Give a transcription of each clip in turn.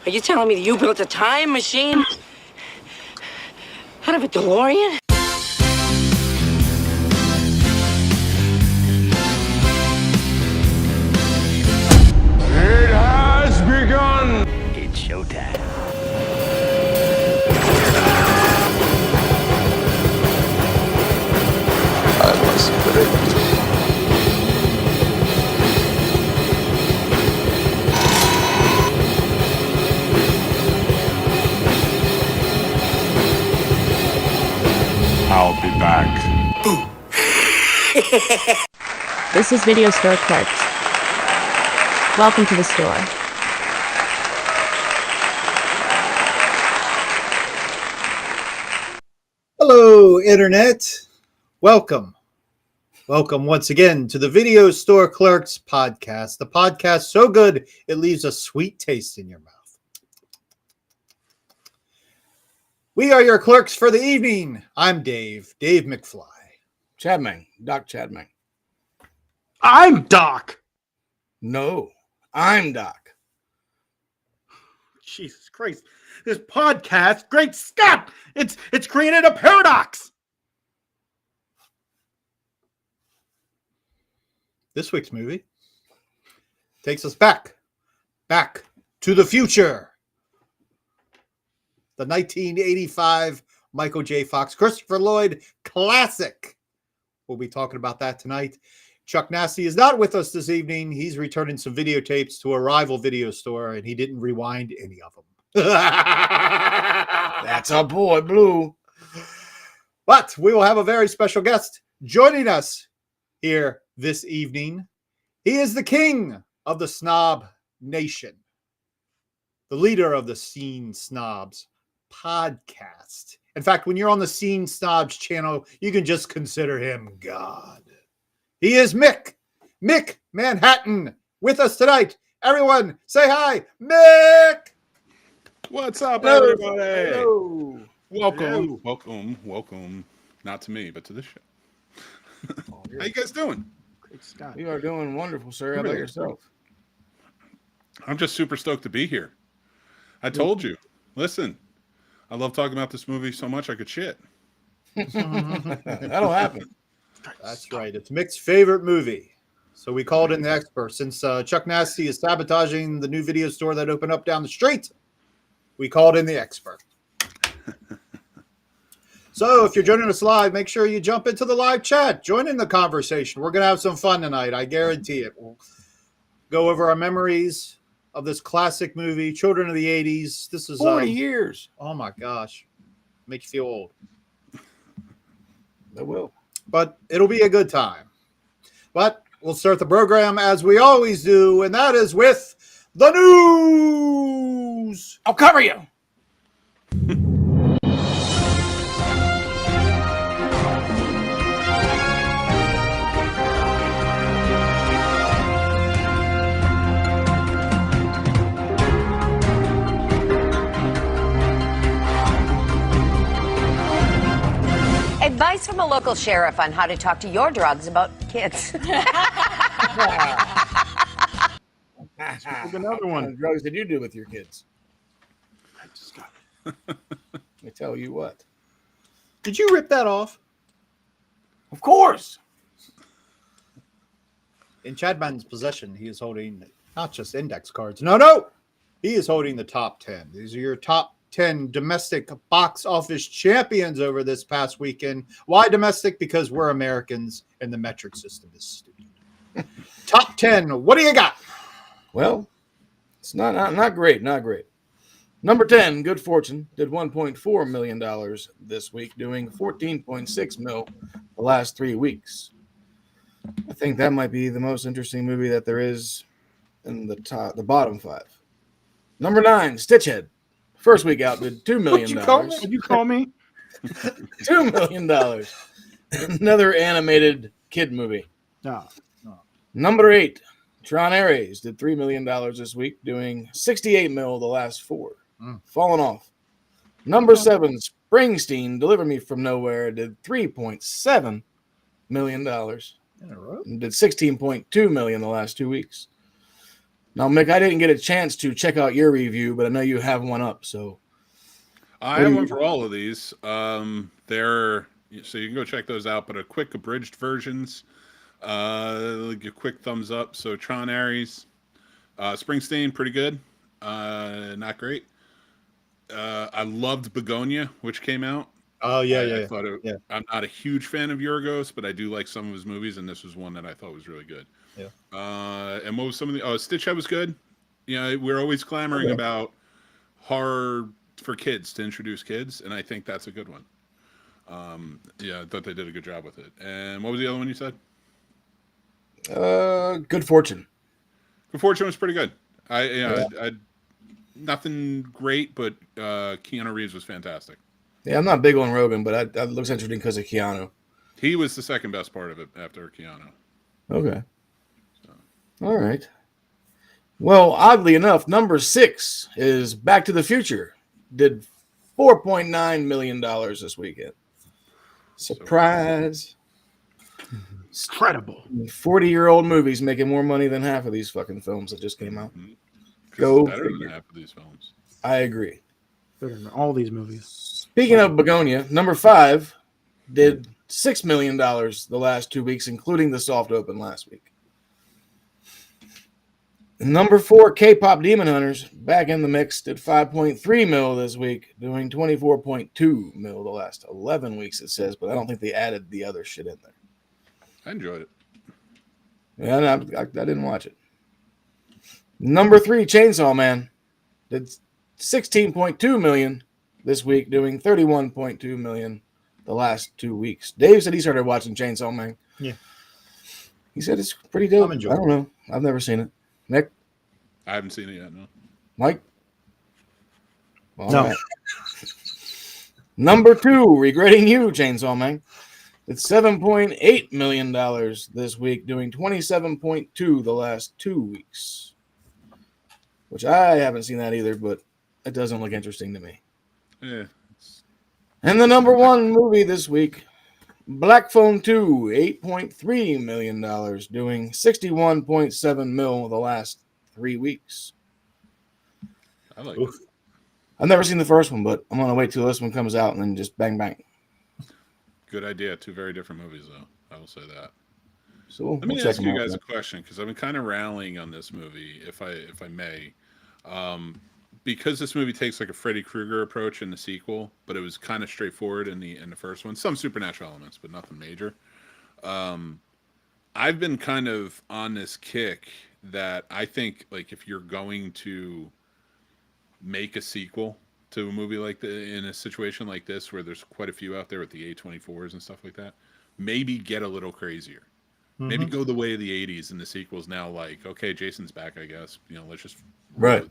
Are you telling me that you built a time machine out of a DeLorean? It has begun! It's showtime. I was great. I'll be back. This is Video Store Clerks. Welcome to the store. Hello, Internet. Welcome. Welcome once again to the Video Store Clerks Podcast. The podcast so good it leaves a sweet taste in your mouth. We are your clerks for the evening. I'm Dave McFly. Chadman, Doc Chadman. I'm Doc. No, I'm Doc. Jesus Christ. This podcast, great Scott, it's created a paradox. This week's movie takes us back to the future. The 1985 Michael J. Fox, Christopher Lloyd classic. We'll be talking about that tonight. Chuck Nasty is not with us this evening. He's returning some videotapes to a rival video store, and he didn't rewind any of them. That's our boy, Blue. But we will have a very special guest joining us here this evening. He is the king of the Snob Nation, the leader of the Scene Snobs podcast. In fact, when you're on the Scene Snobs channel, you can just consider him God. He is Mick Manhattan with us tonight. Everyone, say hi, Mick. What's up, Hello. everybody? Hello. Welcome. Not to me, but to the show. How you guys doing? Great Scott. You are doing wonderful, sir. How about yourself? I'm just super stoked to be here. I told you. Listen, I love talking about this movie so much I could shit. That'll happen. That's right. It's Mick's favorite movie. So we called in the expert. Since Chuck Nasty is sabotaging the new video store that opened up down the street, we called in the expert. So if you're joining us live, make sure you jump into the live chat. Join in the conversation. We're going to have some fun tonight. I guarantee it. We'll go over our memories of this classic movie, Children of the 80s. This is 40 years. Oh my gosh. Make you feel old. It will. But it'll be a good time. But we'll start the program as we always do, and that is with the news. I'll cover you. Advice from a local sheriff on how to talk to your drugs about kids. Another one. What kind of drugs did you do with your kids? I just got I tell you what. Did you rip that off? Of course. In Chadman's possession, he is holding not just index cards. No. He is holding the top 10. These are your top 10 domestic box office champions over this past weekend. Why domestic? Because we're Americans and the metric system is stupid. Top 10. What do you got? Well, it's not great. Not great. Number 10, Good Fortune, did $1.4 million this week, doing $14.6 million the last 3 weeks. I think that might be the most interesting movie that there is in the bottom 5. Number 9, Stitchhead. First week out did $2 million. What'd you call me? $2 million. Another animated kid movie. No. Number 8, Tron Ares did $3 million this week, doing $68 million the last 4. Falling off. Number 7, Springsteen, Deliver Me From Nowhere, did $3.7 million. In a row? And did $16.2 million the last 2 weeks. Now, Mick, I didn't get a chance to check out your review, but I know you have one up. So I have one for all of these. They're so you can go check those out. But a quick abridged versions. Like a quick thumbs up. So Tron Ares, Springsteen, pretty good. Not great. I loved Begonia, which came out. Oh yeah, I thought I'm not a huge fan of Yorgos, but I do like some of his movies, and this was one that I thought was really good. Yeah. And what was some of the Stitchhead was good. You know, we're always clamoring about horror for kids to introduce kids, and I think that's a good one. Yeah, I thought they did a good job with it. And what was the other one you said? Good Fortune. Good Fortune was pretty good. I nothing great, but Keanu Reeves was fantastic. Yeah, I'm not big on Rogan, but that looks interesting because of Keanu. He was the second best part of it after Keanu. Okay. All right. Well, oddly enough, number 6 is Back to the Future. Did $4.9 million this weekend. Surprise. Incredible. 40-year-old movies making more money than half of these fucking films that just came out. Go better than half of these films. I agree. Better than all these movies. Speaking of Begonia, number 5 did $6 million the last 2 weeks, including the soft open last week. Number 4, K-pop Demon Hunters, back in the mix, did 5.3 mil this week, doing 24.2 mil the last 11 weeks, it says, but I don't think they added the other shit in there. I enjoyed it. Yeah, no, I didn't watch it. Number 3, Chainsaw Man, did 16.2 million this week, doing 31.2 million the last 2 weeks. Dave said he started watching Chainsaw Man. Yeah. He said it's pretty dope. I'm I enjoying don't know. I've never seen it. Nick? I haven't seen it yet, no. Mike? All No. right. Number 2, Regretting You, Chainsaw Man. It's $7.8 million this week, doing 27.2 the last 2 weeks. Which I haven't seen that either, but it doesn't look interesting to me. Yeah. And the number 1 movie this week, Black Phone 2, $8.3 million, doing 61.7 mil the last 3 weeks. I like it. I've never seen the first one, but I'm going to wait till this one comes out and then just bang, bang. Good idea. 2 very different movies, though. I will say that. So Let me we'll ask check you them out, guys man. a question, because I've been kind of rallying on this movie, if I may. Because this movie takes like a Freddy Krueger approach in the sequel, but it was kind of straightforward in the first one. Some supernatural elements, but nothing major. I've been kind of on this kick that I think, like, if you're going to make a sequel to a movie like in a situation like this, where there's quite a few out there with the A24s and stuff like that, maybe get a little crazier. Mm-hmm. Maybe go the way of the 80s, and the sequel's now like, okay, Jason's back, I guess. You know, let's just Right.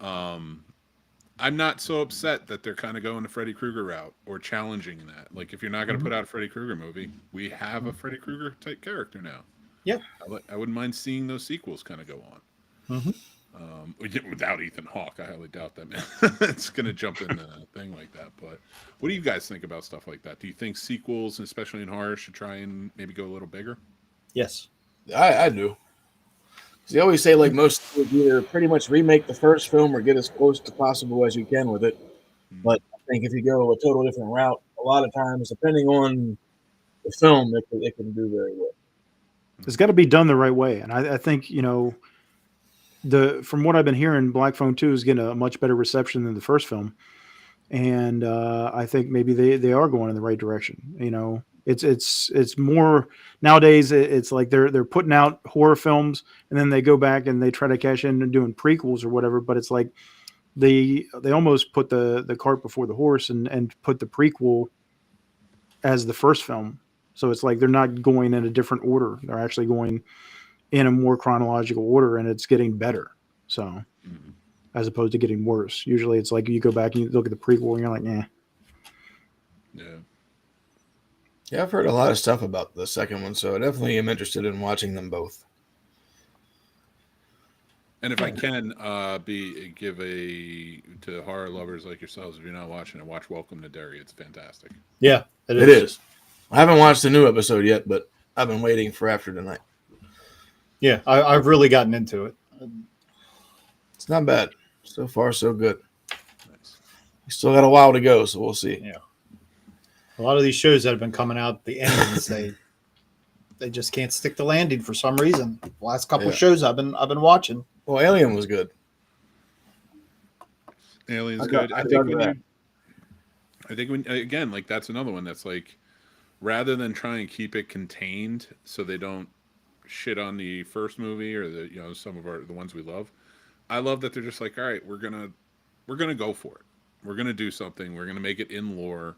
I'm not so upset that they're kind of going the Freddy Krueger route or challenging that. Like, if you're not going to put out a Freddy Krueger movie, we have a Freddy Krueger type character now. Yeah. I wouldn't mind seeing those sequels kind of go on. Without Ethan Hawke, I highly doubt that, man. It's going to jump in the thing like that. But what do you guys think about stuff like that? Do you think sequels, especially in horror, should try and maybe go a little bigger? Yes. I do. They always say, like, most would either pretty much remake the first film or get as close to possible as you can with it. But I think if you go a total different route, a lot of times, depending on the film, it can do very well. It's got to be done the right way. And I think, you know, from what I've been hearing, Black Phone 2 is getting a much better reception than the first film. And I think maybe they are going in the right direction. You know, it's more nowadays. It's like they're putting out horror films and then they go back and they try to cash in and doing prequels or whatever. But it's like they almost put the cart before the horse and put the prequel as the first film. So it's like they're not going in a different order. They're actually going in a more chronological order, and it's getting better. So as opposed to getting worse. Usually it's like you go back and you look at the prequel and you're like, eh. Yeah. Yeah, I've heard a lot of stuff about the second one, so I definitely am interested in watching them both. And if I can give to horror lovers like yourselves, if you're not watching it, watch Welcome to Derry. It's fantastic. Yeah, It is. I haven't watched the new episode yet, but I've been waiting for after tonight. Yeah, I've really gotten into it. It's not bad. So far, so good. Nice. We still got a while to go, so we'll see. Yeah. A lot of these shows that have been coming out, the endings, they just can't stick the landing for some reason. The last couple of shows I've been watching. Well, Alien was good. Alien's I good. got I think when again, like that's another one that's like, rather than try and keep it contained so they don't shit on the first movie or the some of the ones we love. I love that they're just like, all right, we're gonna go for it. We're gonna do something. We're gonna make it in lore,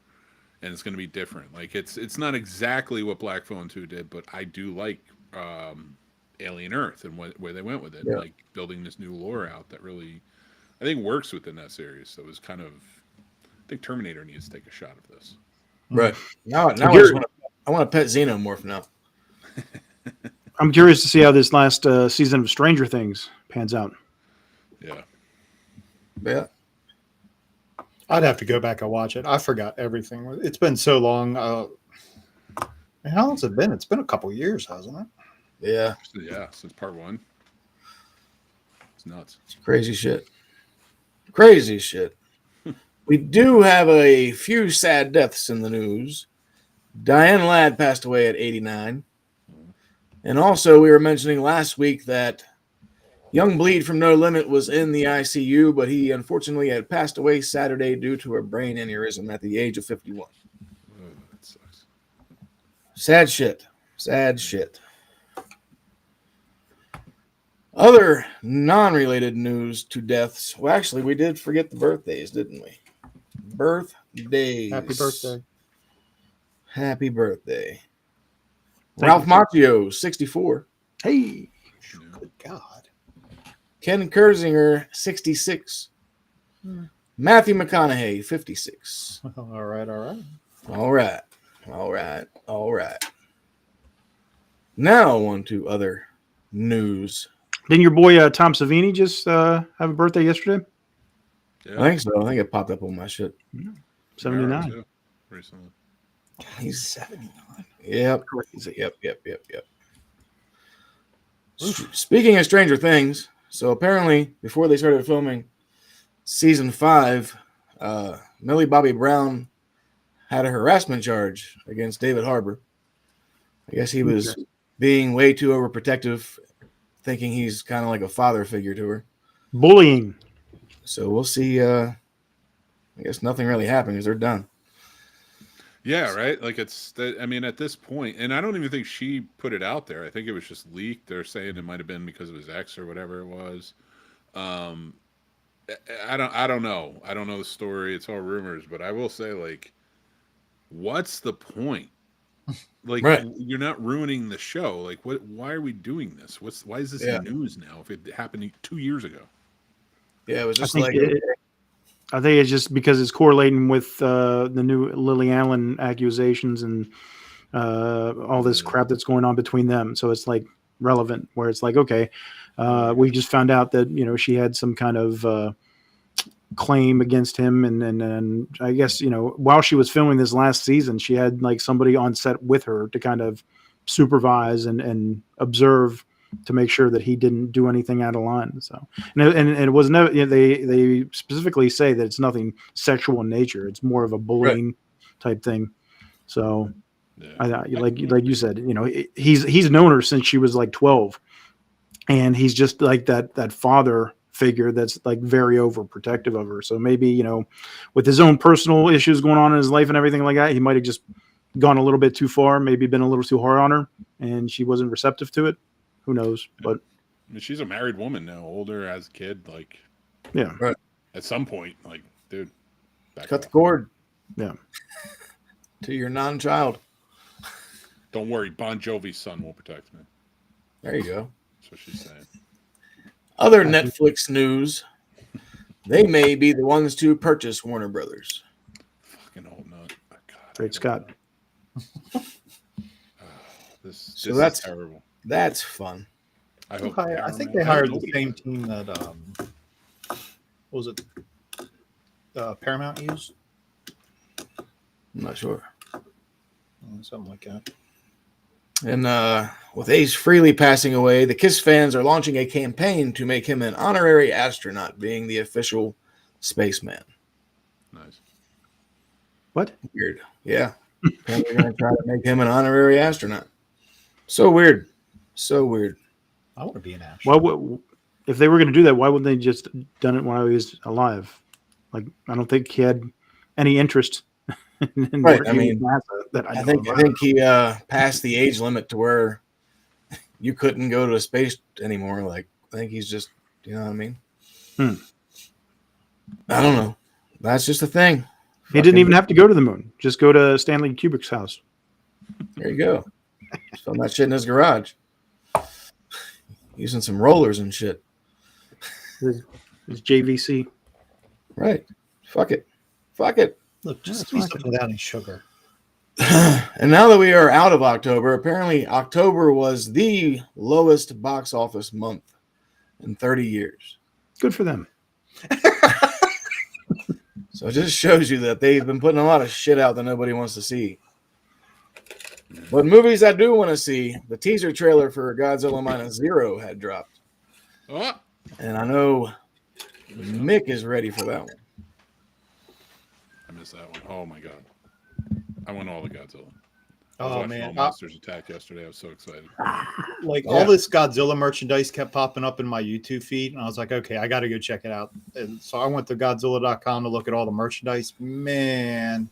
and it's gonna be different. Like it's not exactly what Black Phone 2 did, but I do like Alien Earth and where they went with it, like building this new lore out that really, I think, works within that series. So it was kind of, I think Terminator needs to take a shot of this. Right. Now I want to pet Xenomorph now. I'm curious to see how this last season of Stranger Things pans out. Yeah. Yeah. I'd have to go back and watch it. I forgot everything. It's been so long. How long's it been? It's been a couple years, hasn't it? Yeah. Yeah, since part 1. It's nuts. It's crazy shit. Crazy shit. We do have a few sad deaths in the news. Diane Ladd passed away at 89. And also, we were mentioning last week that Young Bleed from No Limit was in the ICU, but he unfortunately had passed away Saturday due to a brain aneurysm at the age of 51. Oh, that sucks. Sad shit. Sad shit. Other non-related news to deaths. Well, actually, we did forget the birthdays, didn't we? Birthdays. Happy birthday. Happy birthday. Thank Ralph you. Macchio, 64. Hey, Good God. Ken Kersinger, 66. Matthew McConaughey, 56. All right. All right. Now on to other news. didn't your boy Tom Savini just have a birthday yesterday? Yeah. I think so. I think it popped up on my shit. 79. too, recently. He's 79. Yep. Yep. Speaking of Stranger Things, so apparently before they started filming season 5, Millie Bobby Brown had a harassment charge against David Harbour. I guess he was being way too overprotective, thinking he's kind of like a father figure to her. Bullying. So we'll see. I guess nothing really happened because they're done. Yeah, right. Like I mean, at this point, and I don't even think she put it out there. I think it was just leaked. They're saying it might have been because of his ex or whatever it was. I don't know. I don't know the story. It's all rumors, but I will say, like, what's the point? Like, right. You're not ruining the show. Like, what? Why are we doing this? Why is this news now? If it happened 2 years ago. Yeah, it was just I think it's just because it's correlating with the new Lily Allen accusations and all this crap that's going on between them. So it's like relevant where it's like, okay, we just found out that, she had some kind of claim against him. And I guess, while she was filming this last season, she had like somebody on set with her to kind of supervise and observe to make sure that he didn't do anything out of line. So, and it was never, they specifically say that it's nothing sexual in nature. It's more of a bullying type thing. So like you said, he's known her since she was like 12, and he's just like that father figure that's like very overprotective of her. So maybe, with his own personal issues going on in his life and everything like that, he might've just gone a little bit too far, maybe been a little too hard on her, and she wasn't receptive to it. Who knows? But I mean, she's a married woman now, older, as a kid. Like, yeah, right. At some point, like, dude, cut the cord. Yeah, to your non-child. Don't worry, Bon Jovi's son will protect me. There you go. That's what she's saying. Other Netflix news: they may be the ones to purchase Warner Brothers. Fucking old nut. Oh, God, Great Scott. This that's is terrible. That's fun. I hope. I think they hired the same team that what was it? Paramount used? I'm not sure. Something like that. And with Ace Frehley passing away, the Kiss fans are launching a campaign to make him an honorary astronaut, being the official spaceman. Nice. What? Weird. Yeah. They're going to try to make him an honorary astronaut. So weird. So weird. I want to be an astronaut. Well, if they were going to do that, why wouldn't they just done it when I was alive? Like, I don't think he had any interest in Right. working with NASA that I think he passed the age limit to where you couldn't go to space anymore. Like, I think he's just, you know what I mean? I don't know. That's just a thing. He didn't even have to go to the moon. Just go to Stanley Kubrick's house. There you go. Film that shit in his garage. Using some rollers and shit. His JVC. Right. Fuck it. Fuck it. Look, just give me something without any sugar. And now that we are out of October, apparently October was the lowest box office month in 30 years. Good for them. So it just shows you that they've been putting a lot of shit out that nobody wants to see. But movies I do want to see, the teaser trailer for Godzilla Minus Zero had dropped. Oh, And I know Mick is ready for that one. I missed that one. Oh my god. I won all the Godzilla. I was Oh watching man, All Monsters Attack yesterday. I was so excited. like all this Godzilla merchandise kept popping up in my YouTube feed, and I was like, okay, I got to go check it out. And so I went to Godzilla.com to look at all the merchandise. Man,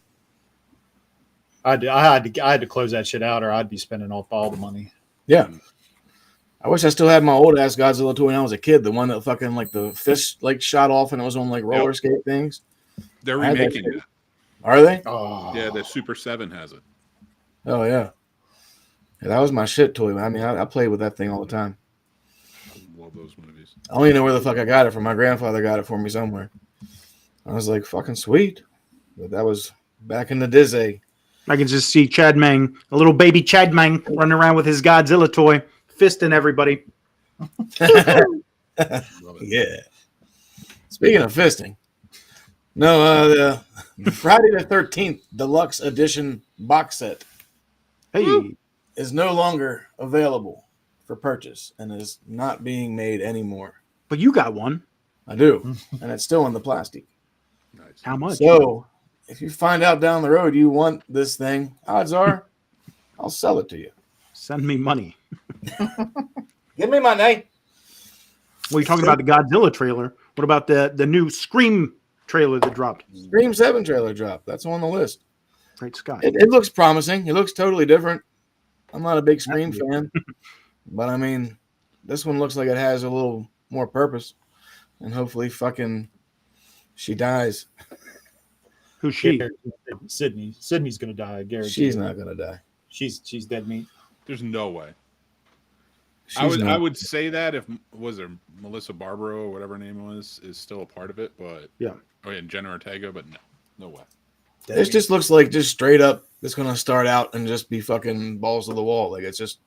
I had to close that shit out, or I'd be spending all the money. Yeah. I wish I still had my old ass Godzilla toy when I was a kid. The one that fucking like the fist like shot off and it was on like roller skate things. They're I had that remaking shit. it. Are they? Oh, Yeah, the Super 7 has it. Oh yeah. Yeah, that was my shit toy. I mean, I played with that thing all the time. I love those movies. I don't even know where the fuck I got it from. My grandfather got it for me somewhere. I was like, fucking sweet. But that was back in the Disney. I can just see Chad Mang, a little baby Chad Mang, running around with his Godzilla toy, fisting everybody. Yeah. Speaking of fisting, no, the Friday the 13th Deluxe Edition box set Hey, is no longer available for purchase and is not being made anymore. but you got one. I do, and it's still in the plastic. Nice. How much? So, if you find out down the road you want this thing, odds are I'll sell it to you. Send me money. Give me my name. Well, you're talking about the Godzilla trailer. What about the new Scream trailer that dropped? Scream 7 trailer drop. That's on the list. Great Scott. It looks promising. It looks totally different. I'm not a big Scream fan, but I mean, this one looks like it has a little more purpose, and hopefully, fucking, she dies. Who's she? Sydney. Sydney's gonna die. Garrett. She's not gonna die. She's dead meat. There's no way. She's I would say that if was there Melissa Barbaro or whatever her name was is still a part of it, but Yeah. Oh yeah, and Jenna Ortega, but no way. This just looks like just straight up. It's gonna start out and just be fucking balls to the wall. Like it's just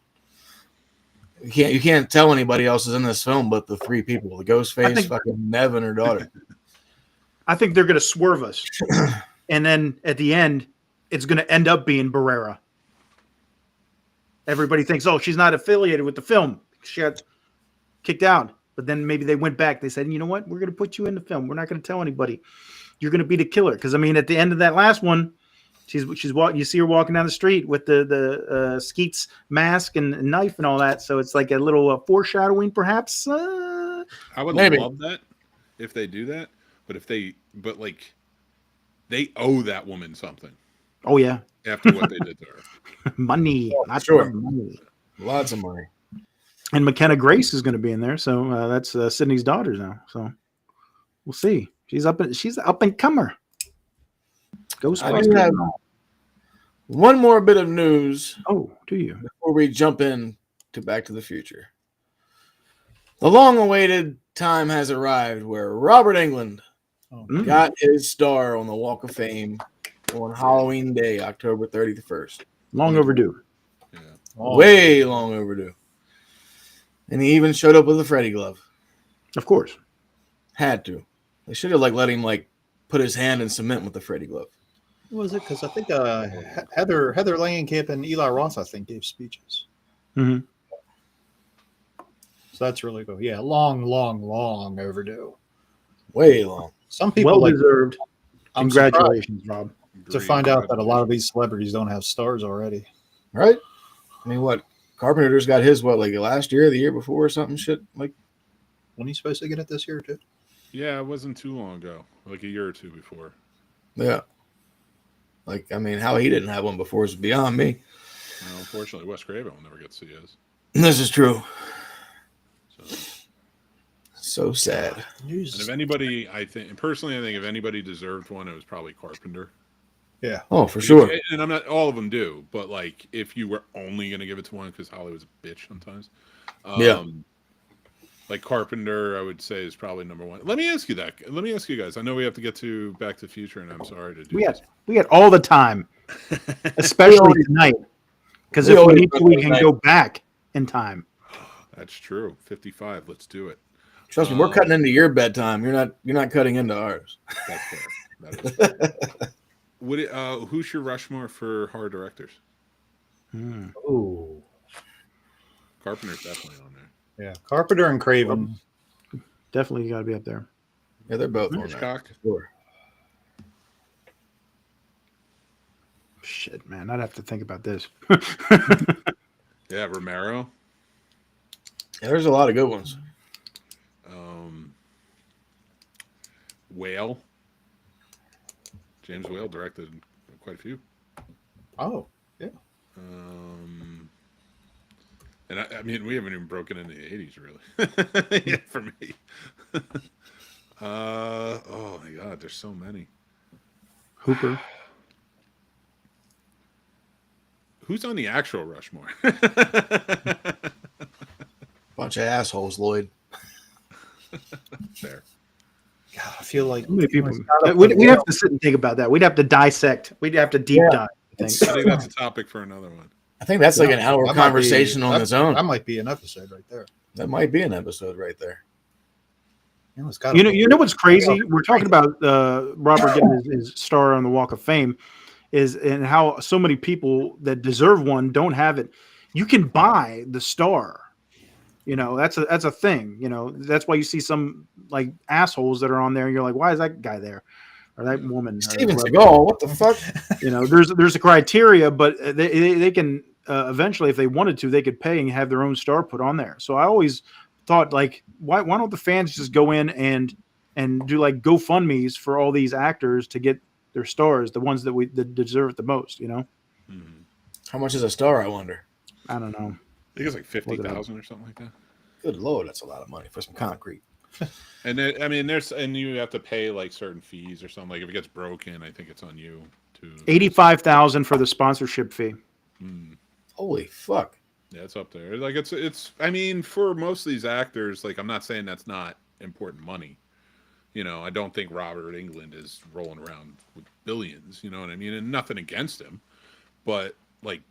you can't tell anybody else is in this film but the three people: the Ghostface, fucking Nev, and her daughter. I think they're going to swerve us. And then at the end, it's going to end up being Barrera. Everybody thinks, oh, she's not affiliated with the film. She got kicked out. But then maybe they went back. They said, you know what? We're going to put you in the film. We're not going to tell anybody. You're going to be the killer. Because, I mean, at the end of that last one, she's you see her walking down the street with the Skeet's mask and knife and all that. So it's like a little foreshadowing, perhaps. I would Maybe. love that if they do that, but they owe that woman something Oh, yeah. after what they did to her. Money. Lots sure. of money. Lots of money. And McKenna Grace is going to be in there. So that's Sydney's daughter now. So we'll see. She's up and comer. I do have one more bit of news Oh, do you? before we jump in to Back to the Future. The long-awaited time has arrived where Robert Englund Mm. got his star on the Walk of Fame on Halloween Day, October 31st. Long overdue. Yeah. Way long overdue. And he even showed up with a Freddy glove. Of course. Had to. They should have let him put his hand in cement with the Freddy glove. What was it? Because I think Heather Langenkamp and Eli Roth, I think, gave speeches. hmm So that's really cool. Yeah, long overdue. Way long. Some people Well like. deserved. I'm surprised Congratulations, Rob. to find out that a lot of these celebrities don't have stars already. Right? I mean, what? Carpenter's got his, what, like last year, the year before or something shit? Like, When are you supposed to get it this year, too? Yeah, it wasn't too long ago, like a year or two before. yeah. Like, I mean, how he didn't have one before is beyond me. Well, unfortunately, Wes Craven will never get to see his. This is true. So. So sad. And if anybody, I think if anybody deserved one, it was probably Carpenter. Yeah. Oh, for sure. And I'm not, all of them do, but like, if you were only going to give it to one, because Hollywood's a bitch sometimes. Yeah. Like Carpenter, I would say is probably number one. Let me ask you that. Let me ask you guys. I know we have to get to Back to the Future, and I'm sorry to do this. We got all the time, especially tonight. Because if we need to, we can go back in time. That's true. 55. Let's do it. Trust me, we're cutting into your bedtime. You're not cutting into ours. That's fair. That is fair. Who's your Rushmore for horror directors? Oh. Carpenter's definitely on there. Yeah. Carpenter and Craven. Definitely got to be up there. Yeah, they're both on there. Hitchcock. Sure. Shit, man. I'd have to think about this. Yeah, Romero. Yeah, there's a lot of good ones. Whale. James Whale directed quite a few. Oh, yeah. And I mean, we haven't even broken into the 80s, really. Yeah, for me. Oh my God, there's so many. Hooper. Who's on the actual Rushmore? Bunch of assholes, Lloyd. Fair. God, I feel like How many people? We'd have to sit and think about that. We'd have to dissect. We'd have to deep dive. I I think. think that's a topic for another one. I think that's like an hour that conversation on its own. That might be an episode right there. That might be an episode right there. You know, it's gotta be. You know what's crazy? We're talking about Robert getting his star on the Walk of Fame, and how so many people that deserve one don't have it. You can buy the star. You know, that's a thing. You know, that's why you see some like assholes that are on there, and you're like, why is that guy there, or that woman? Steven Seagal, what the fuck? You know, there's a criteria, but they can eventually, if they wanted to, they could pay and have their own star put on there. So I always thought, like, why don't the fans just go in and do like GoFundMe's for all these actors to get their stars, the ones that deserve it the most, you know? Mm-hmm. How much is a star, I wonder? I don't know. I think it's like 50,000 or something like that. Good Lord, that's a lot of money for some concrete. And then, I mean, and you have to pay like certain fees or something. Like if it gets broken, I think it's on you to. 85,000 for the sponsorship fee. Holy fuck! Yeah, it's up there. Like it's. I mean, for most of these actors, like I'm not saying that's not important money. You know, I don't think Robert Englund is rolling around with billions. You know what I mean? And nothing against him, but like.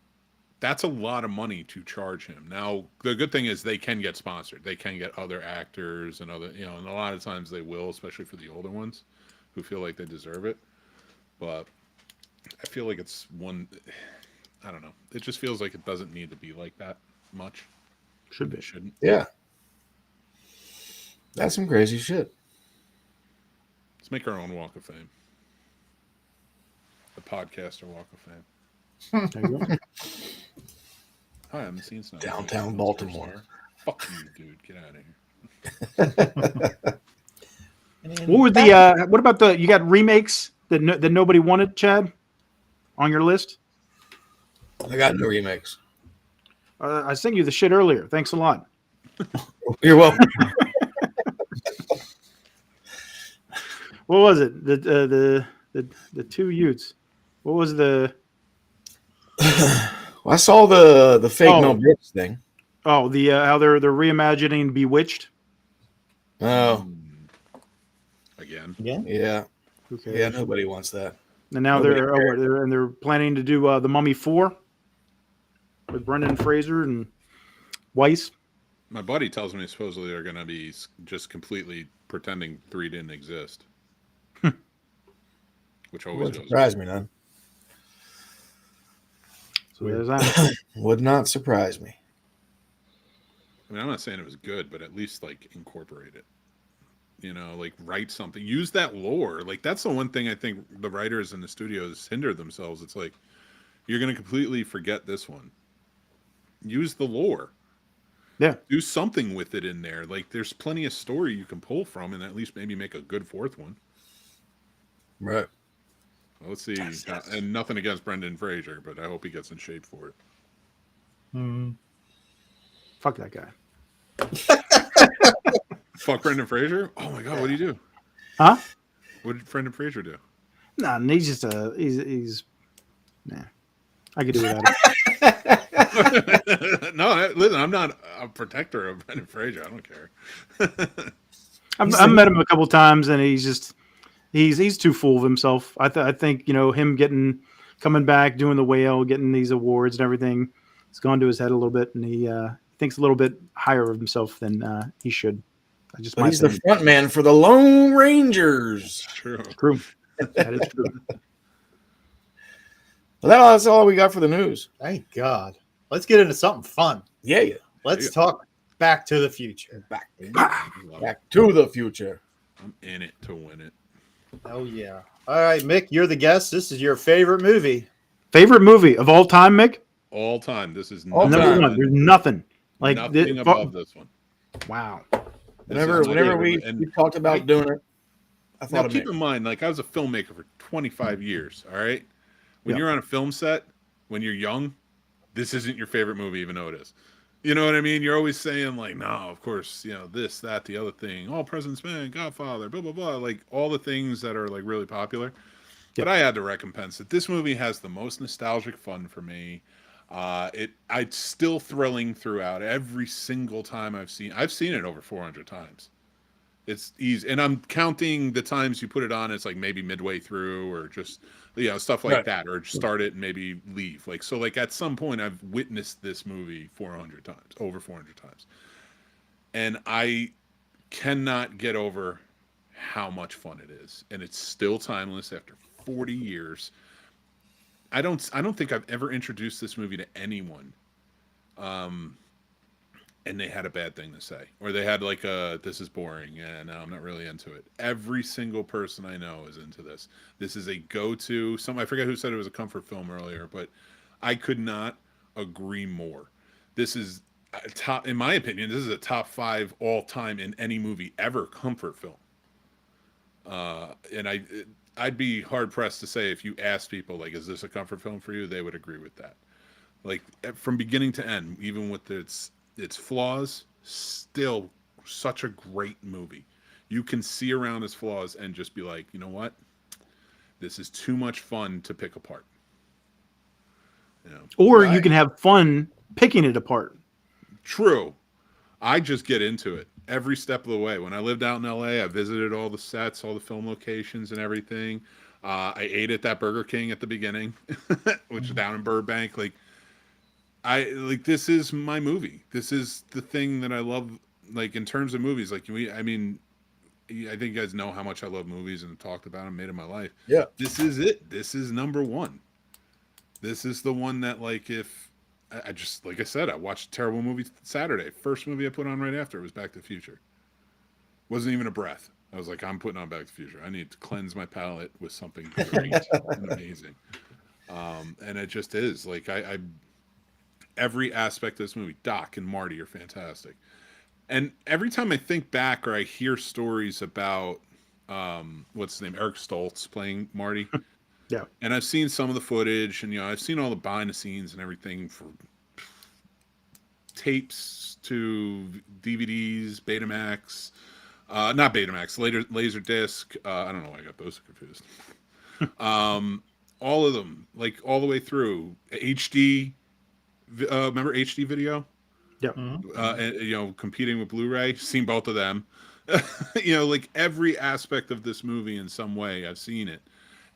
That's a lot of money to charge him. Now, the good thing is they can get sponsored. They can get other actors and other, you know, and a lot of times they will, especially for the older ones who feel like they deserve it. But I feel like it's one, I don't know. It just feels like it doesn't need to be like that much. Should be. It shouldn't. Yeah, that's some crazy shit. Let's make our own Walk of Fame. The podcaster Walk of Fame. There you go. Hi, I'm the Scene Snobs. Downtown Baltimore. Fuck you, dude. Get out of here. What were the? What about the? You got remakes that nobody wanted, Chad, on your list? I got no remakes. I sent you the shit earlier. Thanks a lot. You're welcome. What was it? The two Utes. What was the? Well, I saw the fake Mel Brooks thing. Oh, the how they're reimagining Bewitched. Oh, Again. yeah. Okay. Yeah, nobody wants that. And now Nobody they're planning to do The Mummy 4 with Brendan Fraser and Weiss. My buddy tells me supposedly they're going to be just completely pretending 3 didn't exist. Which always Wouldn't goes. surprise me none. So there's that. Would not surprise me. I mean, I'm not saying it was good, but at least like incorporate it. You know, like write something. Use that lore. Like that's the one thing I think the writers in the studios hinder themselves. It's like you're going to completely forget this one. Use the lore. Yeah. Do something with it in there. Like there's plenty of story you can pull from, and at least maybe make a good fourth one. Right. Well, let's see. And nothing against Brendan Fraser, but I hope he gets in shape for it. Fuck that guy. Fuck Brendan Fraser? Oh my god, what do you do? Huh? What did Brendan Fraser do? Nah, he's just he's nah. I could do without him. No, listen, I'm not a protector of Brendan Fraser. I don't care. I've met him a couple times, and he's too full of himself. I think him coming back, doing the whale, getting these awards and everything, it's gone to his head a little bit, and he thinks a little bit higher of himself than he should. But he's the front man for the Lone Rangers. True. That is true. Well, that's all we got for the news. Thank God. Let's get into something fun. Yeah. Let's talk Back to the Future. Back to the Future. I'm in it to win it. Oh, yeah. All right, Mick, you're the guest. This is your favorite movie. Favorite movie of all time, Mick? All time. This is All Number time. one. There's nothing. Like nothing above this one. Wow. Whenever we talked about doing it, I thought now keep in mind, like I was a filmmaker for 25 years. All right, when you're on a film set, when you're young, this isn't your favorite movie, even though it is. You know what I mean? You're always saying like, no, of course, this, that, the other thing, All President's Man, Godfather, blah blah blah, like all the things that are like really popular. But I had to recompense it. This movie has the most nostalgic fun for me. It's still thrilling throughout every single time I've seen it over 400 times. It's easy, and I'm counting the times you put it on. It's like maybe midway through, or just stuff like that, or start it and maybe leave. Like so, like at some point, I've witnessed this movie 400 times, over 400 times, and I cannot get over how much fun it is, and it's still timeless after 40 years. I don't think I've ever introduced this movie to anyone, and they had a bad thing to say, or they had like this is boring and I'm not really into it. Every single person I know is into this. This is a go-to. I forget who said it was a comfort film earlier, but I could not agree more. This is in my opinion, this is a top 5 all time in any movie ever comfort film. And I'd be hard pressed to say if you ask people like, is this a comfort film for you? They would agree with that. Like from beginning to end, even with its flaws, still such a great movie. You can see around its flaws and just be like, you know what? This is too much fun to pick apart. Or you can have fun picking it apart. True. I just get into it every step of the way. When I lived out in LA, I visited all the sets, all the film locations and everything. I ate at that Burger King at the beginning, which is down in Burbank. This is my movie. This is the thing that I love, like in terms of movies. Like I think you guys know how much I love movies and talked about them, made in my life. Yeah. This is it. This is number one. This is the one that I just, like I said, I watched a terrible movie Saturday. First movie I put on right after was Back to the Future. Wasn't even a breath. I was like, I'm putting on Back to the Future. I need to cleanse my palate with something great and amazing. And it just is. Like I every aspect of this movie, Doc and Marty are fantastic. And every time I think back or I hear stories about what's his name, Eric Stoltz playing Marty. Yeah. And I've seen some of the footage, and I've seen all the behind the scenes and everything, from tapes to DVDs, Betamax, not Betamax, later Laserdisc. I don't know why I got those confused. All of them, like all the way through HD. Remember HD video? Yeah. And, competing with Blu-ray. Seen both of them. Like every aspect of this movie in some way, I've seen it,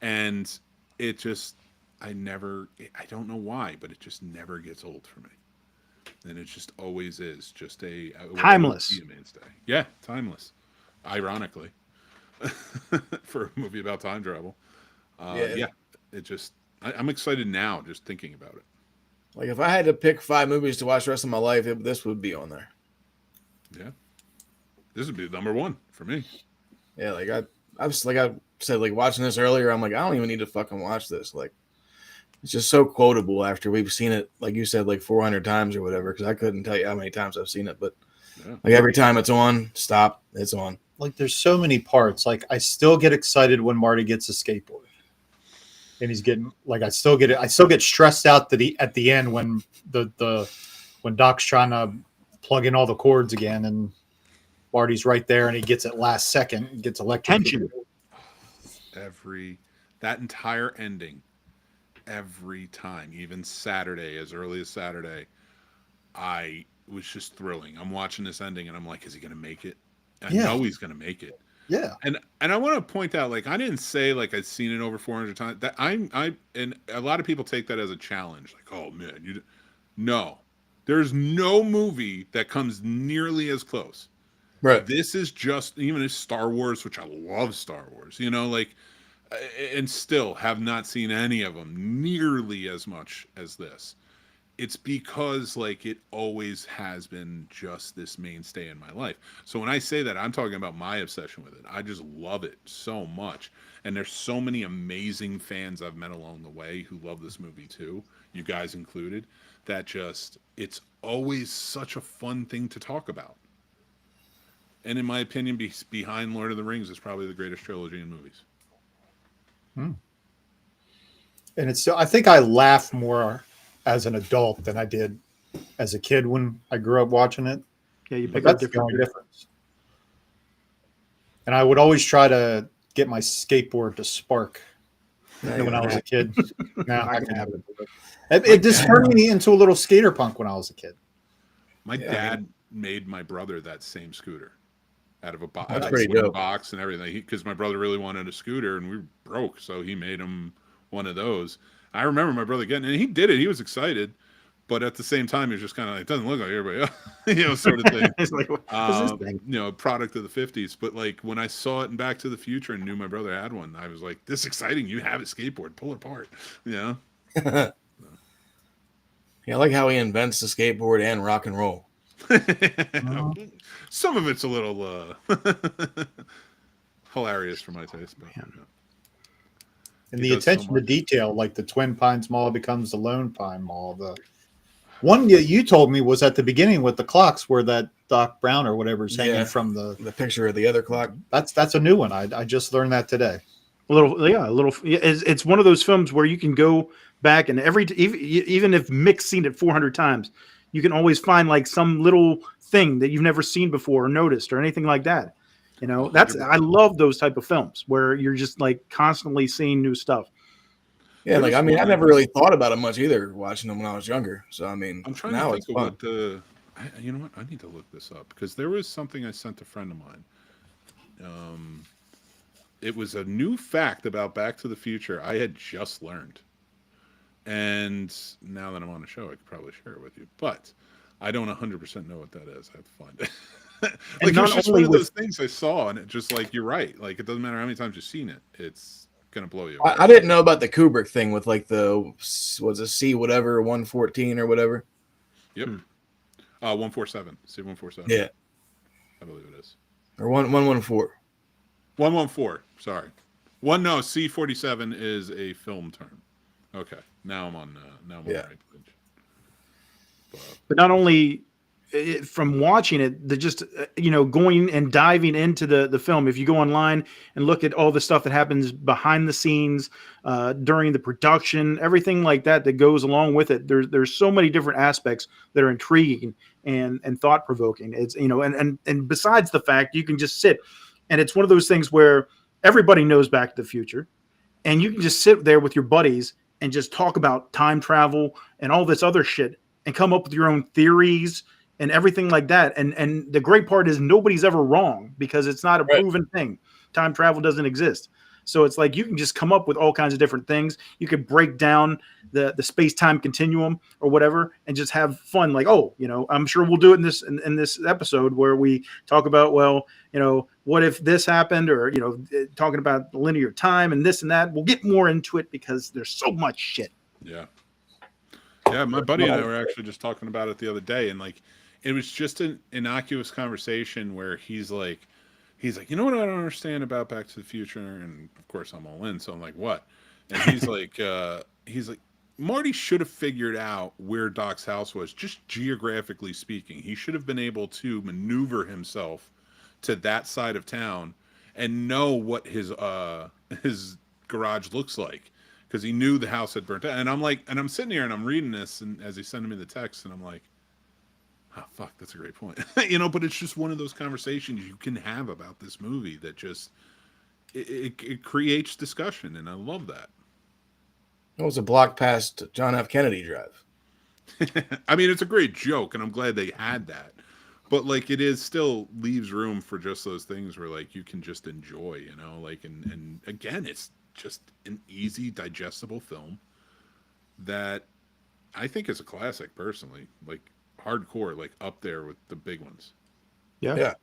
and it just, I don't know why, but it just never gets old for me. And it just always is just a timeless mainstay. Yeah, timeless. Ironically, for a movie about time travel. Yeah, it just, I'm excited now just thinking about it. Like if I had to pick 5 movies to watch the rest of my life, this would be on there. Yeah. This would be number one for me. Yeah, like I said, like watching this earlier, I'm like, I don't even need to fucking watch this. Like, it's just so quotable after we've seen it, like you said, like 400 times or whatever. Because I couldn't tell you how many times I've seen it, but like every time it's on, it's on. Like there's so many parts. Like I still get excited when Marty gets a skateboard, and he's getting like I still get stressed out at the end when when Doc's trying to plug in all the cords again, and Marty's right there, and he gets it last second, and gets electrocuted. That entire ending, every time, even Saturday, as early as Saturday, I was just thrilling. I'm watching this ending, and I'm like, is he gonna make it? I know he's gonna make it. Yeah. And I want to point out, like, I didn't say like I'd seen it over 400 times. That and a lot of people take that as a challenge. Like, oh man, no, there's no movie that comes nearly as close. Right. This is just, even as Star Wars, which I love Star Wars, like, and still have not seen any of them nearly as much as this. It's because, like, it always has been just this mainstay in my life. So when I say that, I'm talking about my obsession with it. I just love it so much. And there's so many amazing fans I've met along the way who love this movie too, you guys included, that just, it's always such a fun thing to talk about. And in my opinion, behind Lord of the Rings is probably the greatest trilogy in movies. And it's still, I think I laugh more as an adult than I did as a kid when I grew up watching it. Yeah, you But pick up that's the only difference. And I would always try to get my skateboard to spark when I was a kid. Now I can have it. It just turned me into a little skater punk when I was a kid. My dad made my brother that same scooter out of a box and everything, because my brother really wanted a scooter and we were broke, so he made him one of those. I remember my brother getting it, and he did it. He was excited, but at the same time, he was just kind of like, doesn't look like everybody else, sort of thing. It's like, what is this thing? Product of the 50s. But like when I saw it in Back to the Future and knew my brother had one, I was like, this is exciting. You have a skateboard, pull it apart. Yeah, I like how he invents the skateboard and rock and roll. Some of it's a little hilarious for my taste, but and the attention to detail, like the Twin Pines Mall becomes the Lone Pine Mall. The one you told me was at the beginning with the clocks, where that Doc Brown or whatever is hanging from the picture of the other clock. That's a new one. I just learned that today. It's one of those films where you can go back and even if Mick's seen it 400 times, you can always find like some little thing that you've never seen before or noticed or anything like that. I love those type of films where you're just like constantly seeing new stuff. Yeah, like I never really thought about it much either watching them when I was younger. So I mean, I'm trying to think of what you know what? I need to look this up because there was something I sent a friend of mine. It was a new fact about Back to the Future I had just learned. And now that I'm on the show, I could probably share it with you. But I don't 100% know what that is. I have to find it. Like, it's just one of those things I saw, and it just, like, you're right. Like, it doesn't matter how many times you've seen it. It's going to blow you away. I didn't know about the Kubrick thing with, like, was it C whatever, 114 or whatever? Yep. 147. C147. Yeah. I believe it is. Or 114. 114. Sorry. C47 is a film term. Okay. Now I'm on the right page. But not only from watching it, just going and diving into the film. If you go online and look at all the stuff that happens behind the scenes during the production, everything like that goes along with it. There's so many different aspects that are intriguing and thought provoking. It's and besides the fact you can just sit, and it's one of those things where everybody knows Back to the Future, and you can just sit there with your buddies and just talk about time travel and all this other shit and come up with your own theories and everything like that. And the great part is nobody's ever wrong because it's not a proven thing. Time travel doesn't exist. So it's like you can just come up with all kinds of different things. You could break down the space-time continuum or whatever and just have fun. Like, I'm sure we'll do it in this episode where we talk about, what if this happened, or, talking about linear time and this and that. We'll get more into it because there's so much shit. Yeah. Yeah, my buddy and I were actually just talking about it the other day, and like it was just an innocuous conversation where he's like, you know what I don't understand about Back to the Future, and of course I'm all in, so I'm like, what? And he's like, Marty should have figured out where Doc's house was, just geographically speaking. He should have been able to maneuver himself to that side of town and know what his garage looks like, because he knew the house had burnt out. And I'm like, and I'm sitting here and I'm reading this, and as he's sending me the text, and I'm like, oh fuck, that's a great point. But it's just one of those conversations you can have about this movie that just it creates discussion, and I love that. It was a block past John F. Kennedy Drive. I mean, it's a great joke, and I'm glad they had that. But like, it is still leaves room for just those things where like you can just enjoy, like, and again, it's just an easy, digestible film that I think is a classic personally, like hardcore, like up there with the big ones. Yeah.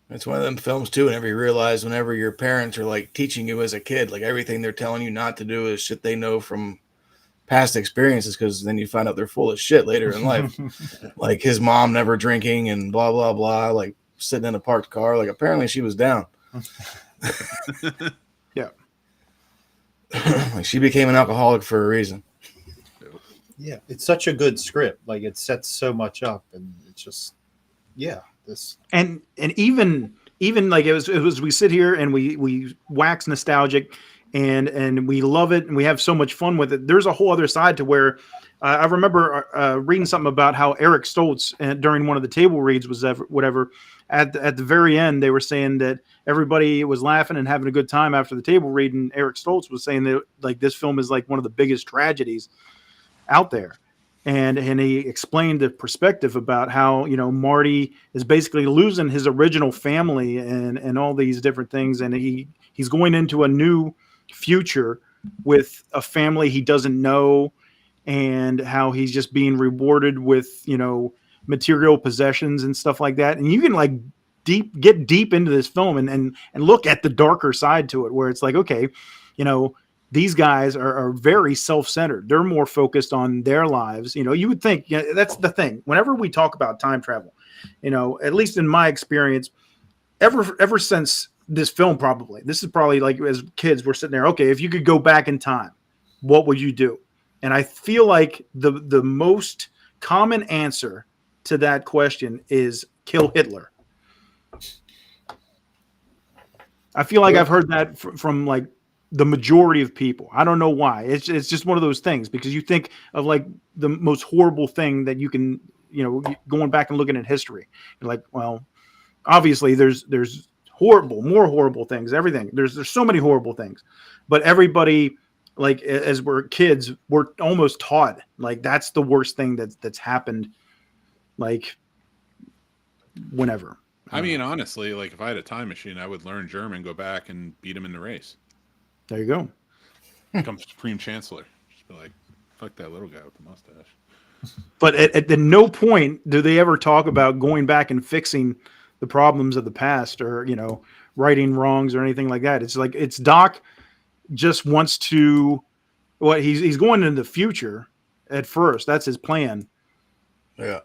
It's one of them films too, whenever you realize whenever your parents are like teaching you as a kid, like everything they're telling you not to do is shit they know from past experiences, because then you find out they're full of shit later in life. Like his mom never drinking and blah, blah, blah, like sitting in a parked car. Like apparently she was down. Yeah. Like she became an alcoholic for a reason. Yeah, it's such a good script. Like it sets so much up, and it's just, this. And even like it was we sit here and we wax nostalgic, and we love it, and we have so much fun with it. There's a whole other side to where I remember reading something about how ERIK Stoltz during one of the table reads was whatever at the very end, they were saying that everybody was laughing and having a good time after the table read, and ERIK Stoltz was saying that like this film is like one of the biggest tragedies out there. And he explained the perspective about how, Marty is basically losing his original family and all these different things. And he's going into a new future with a family he doesn't know, and how he's just being rewarded with, material possessions and stuff like that. And you can like get deep into this film and look at the darker side to it, where it's like, okay, these guys are very self-centered. They're more focused on their lives. You would think, that's the thing. Whenever we talk about time travel, at least in my experience, ever since this film, this is probably like as kids, we're sitting there, okay, if you could go back in time, what would you do? And I feel like the most common answer to that question is kill Hitler. I feel like I've heard that from like the majority of people. I don't know why. It's just one of those things, because you think of like the most horrible thing that you can, going back and looking at history. You're like, well, obviously there's more horrible things, everything. There's so many horrible things, but everybody, like as we're kids, we're almost taught like that's the worst thing that's happened, like whenever. I mean, honestly, like if I had a time machine, I would learn German, go back and beat him in the race. There you go. Become Supreme Chancellor. Just be like, fuck that little guy with the mustache. But at no point do they ever talk about going back and fixing the problems of the past, or righting wrongs or anything like that. It's like Doc just wants to. He's going into the future at first. That's his plan. Yeah.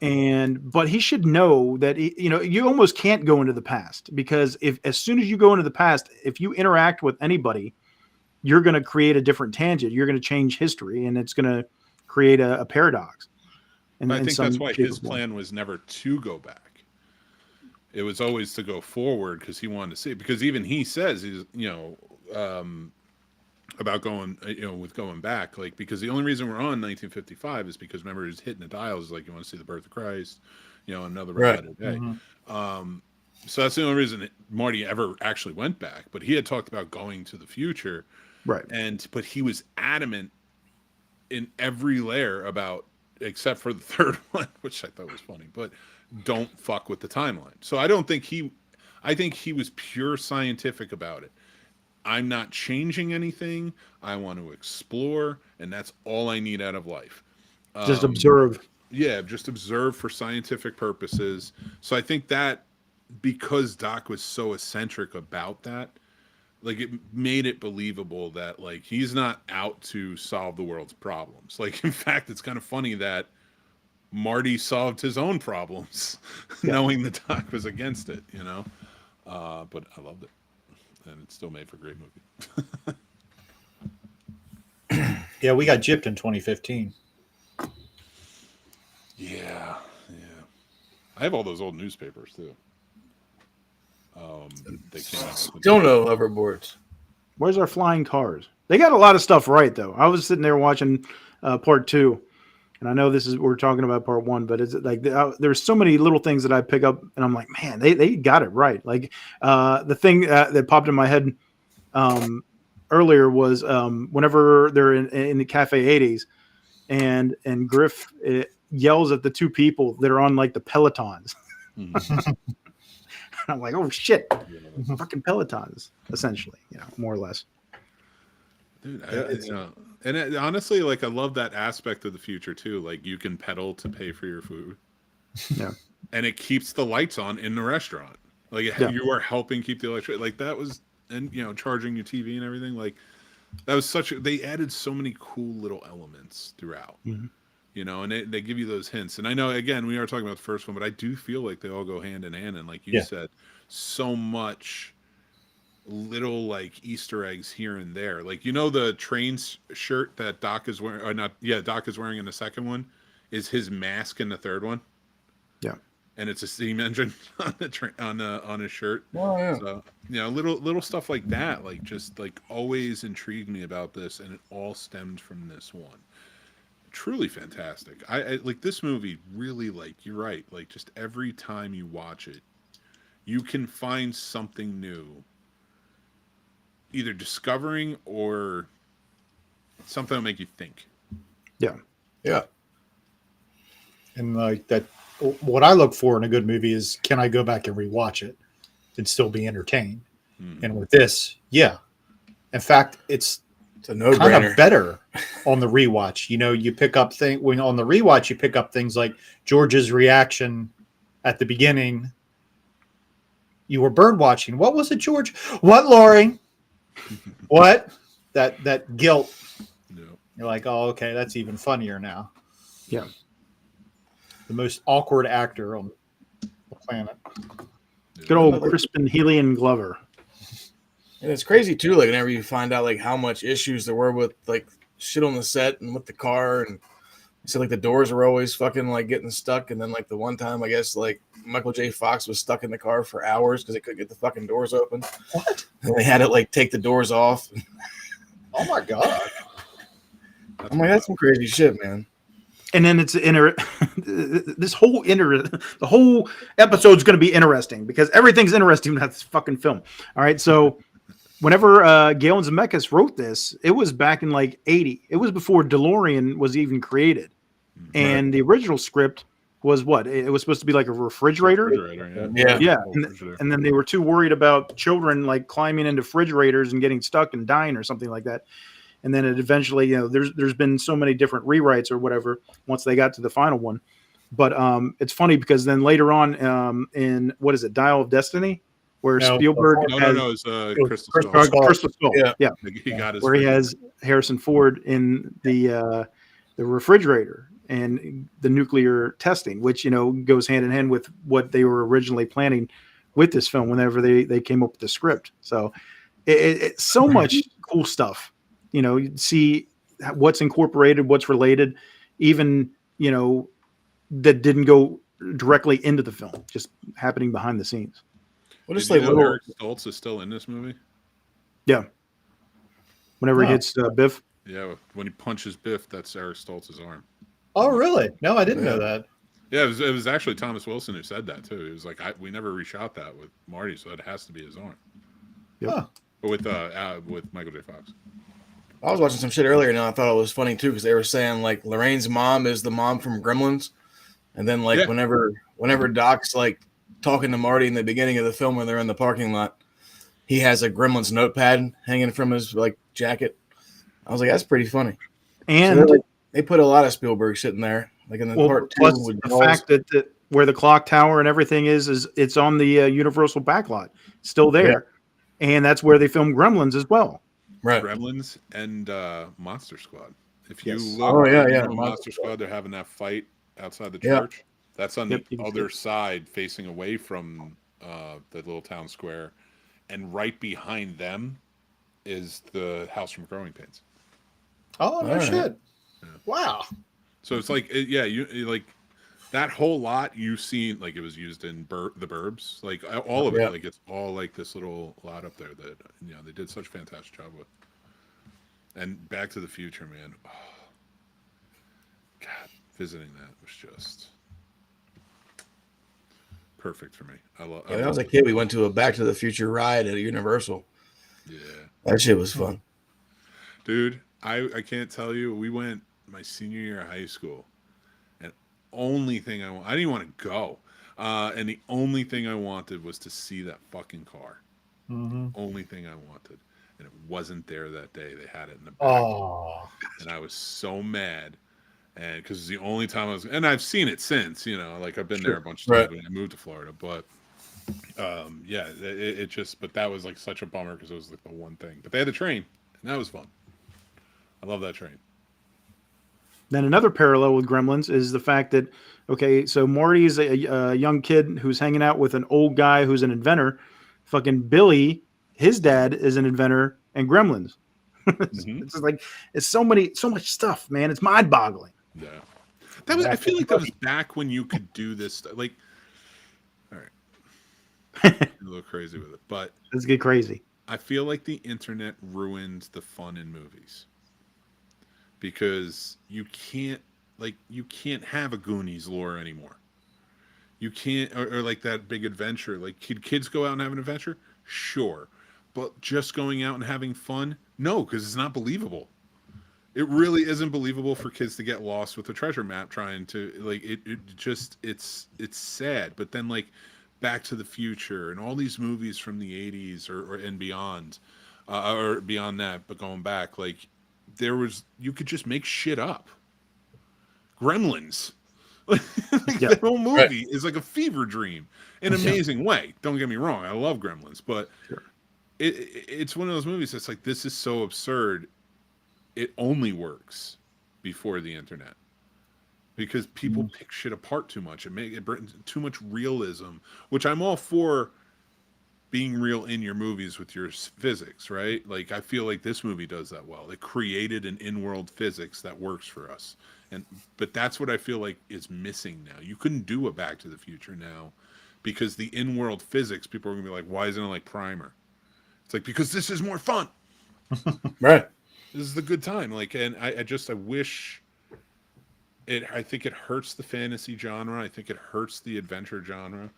But he should know that you almost can't go into the past, because as soon as you go into the past, if you interact with anybody, you're going to create a different tangent. You're going to change history, and it's going to create a paradox. And I think that's why his plan was never to go back. It was always to go forward, because he wanted to see it. Because even he says he's, about going, with going back, like, because the only reason we're on 1955 is because remember he's hitting the dials, like you want to see the birth of Christ, another better day. Mm-hmm. So that's the only reason Marty ever actually went back. But he had talked about going to the future. Right. But he was adamant in every layer about, except for the third one, which I thought was funny, but don't fuck with the timeline. So I think he was pure scientific about it. I'm not changing anything. I want to explore, and that's all I need out of life. Just observe. Yeah, just observe for scientific purposes. So I think that because Doc was so eccentric about that, like it made it believable that like he's not out to solve the world's problems. Like in fact, it's kind of funny that Marty solved his own problems, knowing the doc was against it, you know. But I loved it, and it still made for a great movie. Yeah, we got gypped in 2015. Yeah. I have all those old newspapers too. They came out with Don't know hoverboards. Where's our flying cars? They got a lot of stuff right, though. I was sitting there watching part 2, and I know we're talking about part 1, but it's like there's so many little things that I pick up, and I'm like, man, they got it right. Like the thing that popped in my head earlier was whenever they're in the Cafe 80s, and Griff yells at the two people that are on like the Pelotons. I'm like, oh shit, fucking Pelotons, essentially, more or less. Dude, honestly, like I love that aspect of the future too. Like you can pedal to pay for your food, and it keeps the lights on in the restaurant. Like you are helping keep the electricity. Like that was, and charging your TV and everything. Like that was they added so many cool little elements throughout. And they give you those hints. And I know, again, we are talking about the first one, but I do feel like they all go hand in hand. And like you said, so much little like Easter eggs here and there. Like, the trains shirt that Doc is wearing, Doc is wearing in the second one is his mask in the third one. Yeah. And it's a steam engine on the on his shirt. Oh, yeah. So, little stuff like that, like just like always intrigued me about this. And it all stemmed from this one. Truly fantastic. I like this movie. Really, like you're right. Like just every time you watch it, you can find something new, either discovering or something that'll make you think. Yeah. And like that, what I look for in a good movie is, can I go back and rewatch it and still be entertained? And with this, in fact, it's a no-brainer. Kind of better on the rewatch. You pick up when on the rewatch you pick up things like George's reaction at the beginning. You were bird watching. What was it, George? What, Lori? What? That guilt. Yeah. You're like, oh, okay, that's even funnier now. Yeah. The most awkward actor on the planet. Good old Crispin Helian Glover. And it's crazy too, like whenever you find out like how much issues there were with like shit on the set and with the car, and so like the doors were always fucking like getting stuck, and then like the one time I guess like Michael J. Fox was stuck in the car for hours because they couldn't get the fucking doors open. What? And they had to like take the doors off. Oh my god! I'm like, that's some crazy shit, man. And then it's the whole episode's going to be interesting because everything's interesting in that fucking film. All right, so. Whenever Galen Zemeckis wrote this, it was back in like 80. It was before DeLorean was even created. And the original script was what? It was supposed to be like a refrigerator. Yeah. And then they were too worried about children like climbing into refrigerators and getting stuck and dying or something like that. And then it eventually, there's been so many different rewrites or whatever once they got to the final one. But it's funny because then later on in, what is it, Dial of Destiny? Where Spielberg it's Crystal Skull. Yeah. He got his he has Harrison Ford in the refrigerator and the nuclear testing, which goes hand in hand with what they were originally planning with this film whenever they came up with the script. So it's so much cool stuff. You see what's incorporated, what's related, even that didn't go directly into the film, just happening behind the scenes. Well, just like Eric Stoltz is still in this movie. Yeah. Whenever he hits Biff. Yeah, when he punches Biff, that's Eric Stoltz's arm. Oh, really? No, I didn't know that. Yeah, it was actually Thomas Wilson who said that too. He was like, we never reshot that with Marty, so it has to be his arm. Yep. Huh. But with Michael J. Fox. I was watching some shit earlier, and I thought it was funny too because they were saying like Lorraine's mom is the mom from Gremlins, and then like whenever Doc's like talking to Marty in the beginning of the film when they're in the parking lot, he has a Gremlins notepad hanging from his like jacket. I was like, that's pretty funny. And so they put a lot of Spielberg shit in there, like in the part 2 with the fact that where the clock tower and everything is it's on the Universal backlot, still there, and that's where they filmed Gremlins as well. Right, Gremlins and Monster Squad. If you look, Monster Squad, they're having that fight outside the Yeah. church. That's on Yep, the you can see other it. side, facing away from the little town square, and right behind them is the house from Growing Pains. Oh, no All right. shit. Wow. So it's like, you like that whole lot you've seen, like it was used in the Burbs, like all of it, Yeah. like it's all like this little lot up there that they did such a fantastic job with. And Back to the Future, man, God, visiting that was just perfect for me. I love. When I was a kid, we went to a Back to the Future ride at Universal. Yeah, That shit was fun. dude, I can't tell you. We went my senior year of high school, and only thing I didn't even want to go, and the only thing I wanted was to see that fucking car. Mm-hmm. Only thing I wanted, and it wasn't there that day. They had it in the back, Oh. and I was so mad. And because it's the only time and I've seen it since, like I've been there a bunch of times when I moved to Florida, but it just, but that was like such a bummer because it was like the one thing. But they had the train, and that was fun. I love that train. Then another parallel with Gremlins is the fact that, okay, so Marty's a young kid who's hanging out with an old guy who's an inventor. Fucking Billy, his dad is an inventor, and Gremlins. It's just like, it's so much stuff, man. It's mind-boggling. Yeah, that was. I feel like that was back when you could do this stuff. Like, all right, a little crazy with it, but Let's get crazy. I feel like the internet ruined the fun in movies because you can't have a Goonies lore anymore. You can't, or like that big adventure. Like, could kids go out and have an adventure? Sure, but just going out and having fun, no, because it's not believable. It really isn't believable for kids to get lost with a treasure map trying to, like, it's sad. But then, like, Back to the Future and all these movies from the 80s or and beyond, or beyond that, but going back, like, you could just make shit up. Gremlins. Like, the whole movie is like a fever dream in an amazing way. Don't get me wrong. I love Gremlins, but it's one of those movies that's like, this is so absurd. It only works before the internet because people pick shit apart too much and make it too much realism, which I'm all for being real in your movies with your physics, right? Like, I feel like this movie does that well. It created an in-world physics that works for us. But that's what I feel like is missing now. You couldn't do a Back to the Future now because the in-world physics, people are going to be like, why isn't it like Primer? It's like, because this is more fun. Right. This is the good time. Like, and I wish it, I think it hurts the fantasy genre. I think it hurts the adventure genre.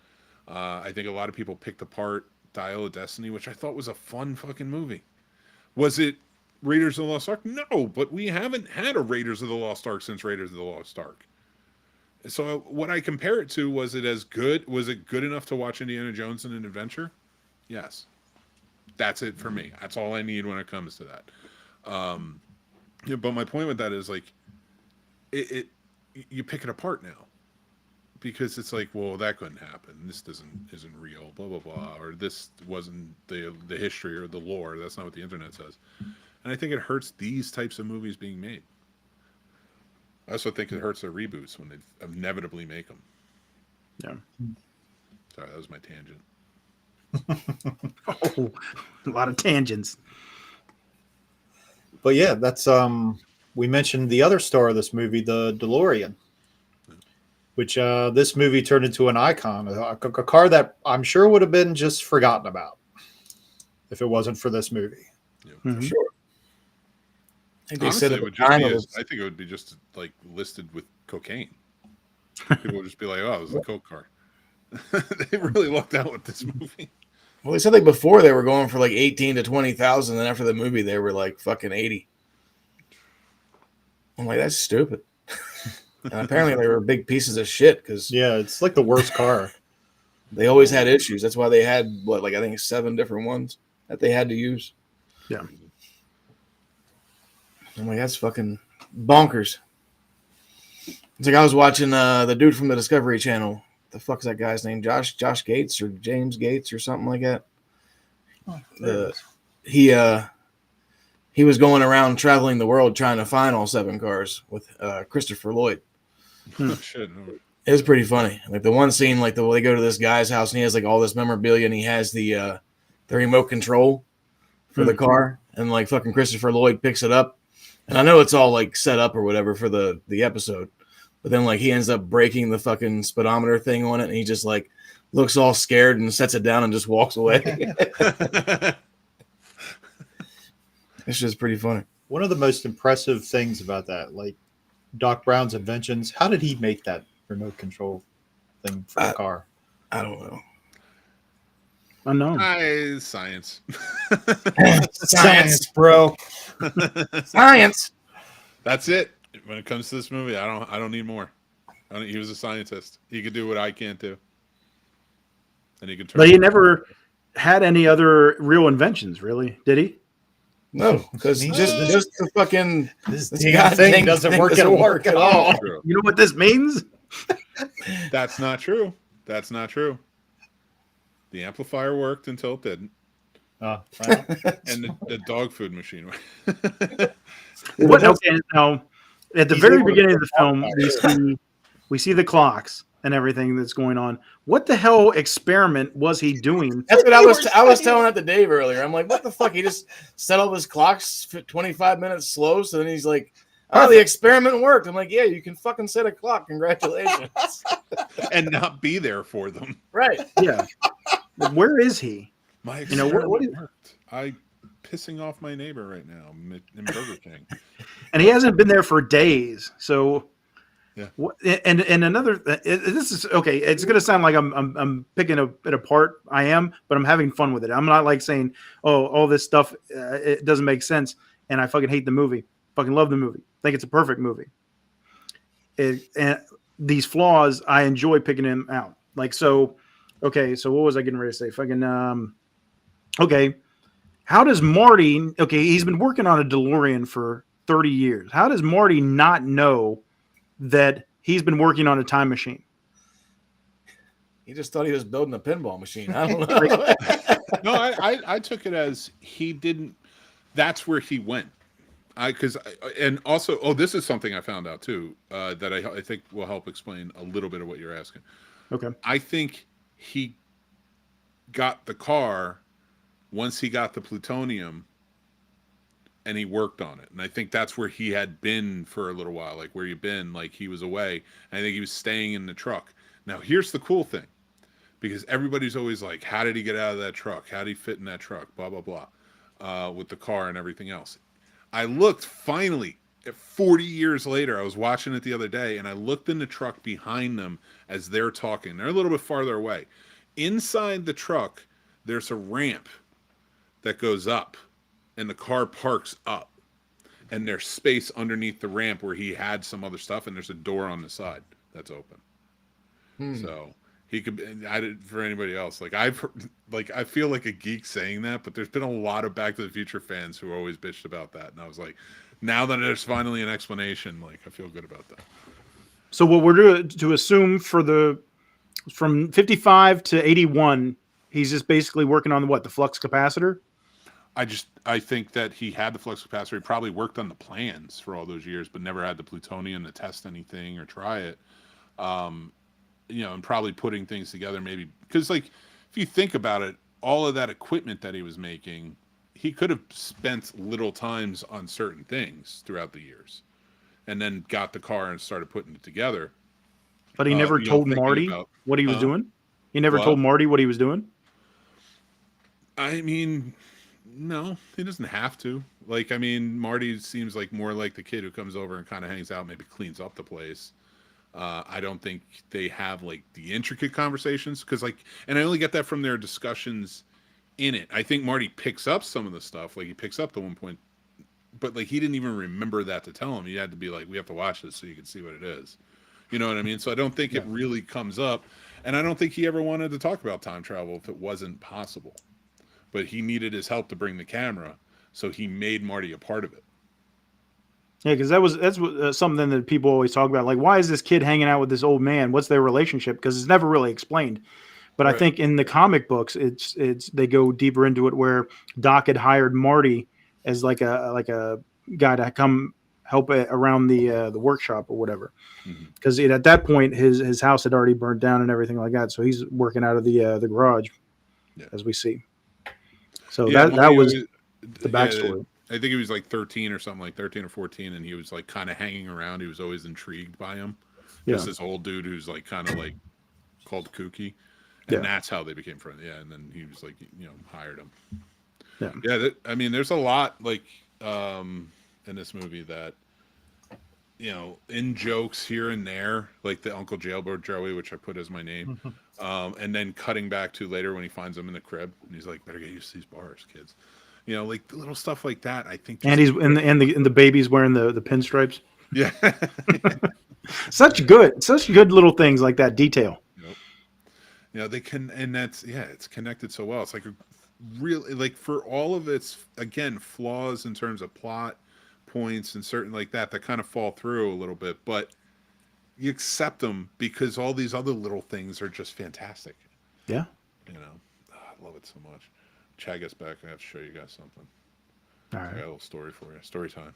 I think a lot of people picked apart Dial of Destiny, which I thought was a fun fucking movie. Was it Raiders of the Lost Ark? No, but we haven't had a Raiders of the Lost Ark since Raiders of the Lost Ark. So what I compare it to, was it as good? Was it good enough to watch Indiana Jones in an adventure? Yes. That's it for me. That's all I need when it comes to that. But my point with that is, like, you pick it apart now because it's like, well, that couldn't happen. This isn't real. Blah blah blah. Or this wasn't the history or the lore. That's not what the internet says. And I think it hurts these types of movies being made. I also think it hurts their reboots when they inevitably make them. Yeah. Sorry, that was my tangent. Oh, a lot of tangents. But yeah, that's we mentioned the other star of this movie, the DeLorean, which this movie turned into an icon, a car that I'm sure would have been just forgotten about if it wasn't for this movie. Yeah. Mhm. Sure. I think they Honestly, said it would just I think it would be just like listed with cocaine. People would just be like, "Oh, it was a coke car." They really lucked out with this movie. Well, they said like before they were going for like 18 to 20,000, and after the movie they were like fucking 80. I'm like, that's stupid. And apparently they were big pieces of shit because Yeah, it's like the worst car. they always had issues. That's why they had I think 7 different ones that they had to use. Yeah. I'm like, that's fucking bonkers. It's like I was watching the dude from the Discovery Channel. The fuck's that guy's name? Josh Gates or James Gates or something like that. He was going around traveling the world trying to find all 7 cars with Christopher Lloyd. Oh, shit. It was pretty funny. Like the one scene, like they go to this guy's house and he has like all this memorabilia and he has the remote control for the car, and like fucking Christopher Lloyd picks it up, and I know it's all like set up or whatever for the episode, but then like he ends up breaking the fucking speedometer thing on it, and he just like looks all scared and sets it down and just walks away. It's just pretty funny. One of the most impressive things about that, like Doc Brown's inventions, how did he make that remote control thing for the car? I don't know. Unknown. Science. Science, bro. Science. That's it. When it comes to this movie, I don't need more. He was a scientist. He could do what I can't do. And he could turn. But he never had any other real inventions, really, did he? No, because just the fucking this damn thing doesn't work at all. You know what this means? That's not true. That's not true. The amplifier worked until it didn't. Right. And the dog food machine. What? Okay, now at the very beginning of the film, we see the clocks and everything that's going on. What the hell experiment was he doing? That's what I was telling that to Dave earlier. I'm like, what the fuck? He just set all his clocks 25 minutes slow. So then he's like, oh, the experiment worked. I'm like, yeah, you can fucking set a clock. Congratulations. And not be there for them. Right. Yeah. Where is he? My experiment worked. I'm pissing off my neighbor right now in Burger King. And he hasn't been there for days. So, yeah. And another, this is okay. It's going to sound like I'm picking it apart. I am, but I'm having fun with it. I'm not like saying, oh, all this stuff, it doesn't make sense. And I fucking hate the movie. Fucking love the movie. Think it's a perfect movie. And these flaws, I enjoy picking them out. Like, so, okay. So what was I getting ready to say? Fucking, okay. How does Marty, okay, he's been working on a DeLorean for 30 years. How does Marty not know that he's been working on a time machine? He just thought he was building a pinball machine. I don't know. No, I took it as he didn't, that's where he went. And also, this is something I found out too, that I think will help explain a little bit of what you're asking. Okay. I think he got the car once he got the plutonium and he worked on it. And I think that's where he had been for a little while, like where you've been, like he was away. And I think he was staying in the truck. Now, here's the cool thing, because everybody's always like, how did he get out of that truck? How did he fit in that truck? Blah, blah, blah, with the car and everything else. I looked finally, 40 years later, I was watching it the other day, and I looked in the truck behind them as they're talking. They're a little bit farther away. Inside the truck, there's a ramp that goes up, and the car parks up. And there's space underneath the ramp where he had some other stuff, and there's a door on the side that's open. So he could, for anybody else, like I feel like a geek saying that, but there's been a lot of Back to the Future fans who always bitched about that. And I was like, now that there's finally an explanation, like I feel good about that. So what we're doing to assume from 55 to 81, he's just basically working on the flux capacitor? I think that he had the flux capacitor. He probably worked on the plans for all those years, but never had the plutonium to test anything or try it. And probably putting things together maybe because, like, if you think about it, all of that equipment that he was making, he could have spent little times on certain things throughout the years, and then got the car and started putting it together. But he never told Marty what he was doing. He never told Marty what he was doing. I mean, no, he doesn't have to. Like, I mean, Marty seems like more like the kid who comes over and kind of hangs out, maybe cleans up the place. I don't think they have like the intricate conversations because, like, and I only get that from their discussions in it. I think Marty picks up some of the stuff, like he picks up the 1 point, but like he didn't even remember that to tell him. He had to be like, we have to watch this so you can see what it is. You know what I mean? So I don't think it really comes up, and I don't think he ever wanted to talk about time travel if it wasn't possible. But he needed his help to bring the camera, so he made Marty a part of it. Yeah, because that's something that people always talk about. Like, why is this kid hanging out with this old man? What's their relationship? Because it's never really explained. But right. I think in the comic books, it's they go deeper into it, where Doc had hired Marty as like a guy to come help around the workshop or whatever. Mhm. Because at that point his house had already burned down and everything like that. So he's working out of the garage, as we see. So that was the backstory. I think he was like 13 or something, like 13 or 14, and he was like kind of hanging around. He was always intrigued by him. Just this old dude who's like kind of like called kooky, and that's how they became friends. Yeah, and then he was like, hired him. Yeah. I mean, there's a lot like in this movie that in jokes here and there, like the Uncle Jailbird Joey, which I put as my name, and then cutting back to later when he finds him in the crib, and he's like, "Better get used to these bars, kids." Like the little stuff like that. I think, and he's and the baby's wearing the pinstripes. Yeah. such good little things like that detail. They can, and that's it's connected so well. It's like a really, like, for all of its again flaws in terms of plot points and certain like that kind of fall through a little bit, but you accept them because all these other little things are just fantastic. Yeah. I love it so much. Chad gets back, I have to show you guys something. All right. I got a little story for you. Story time.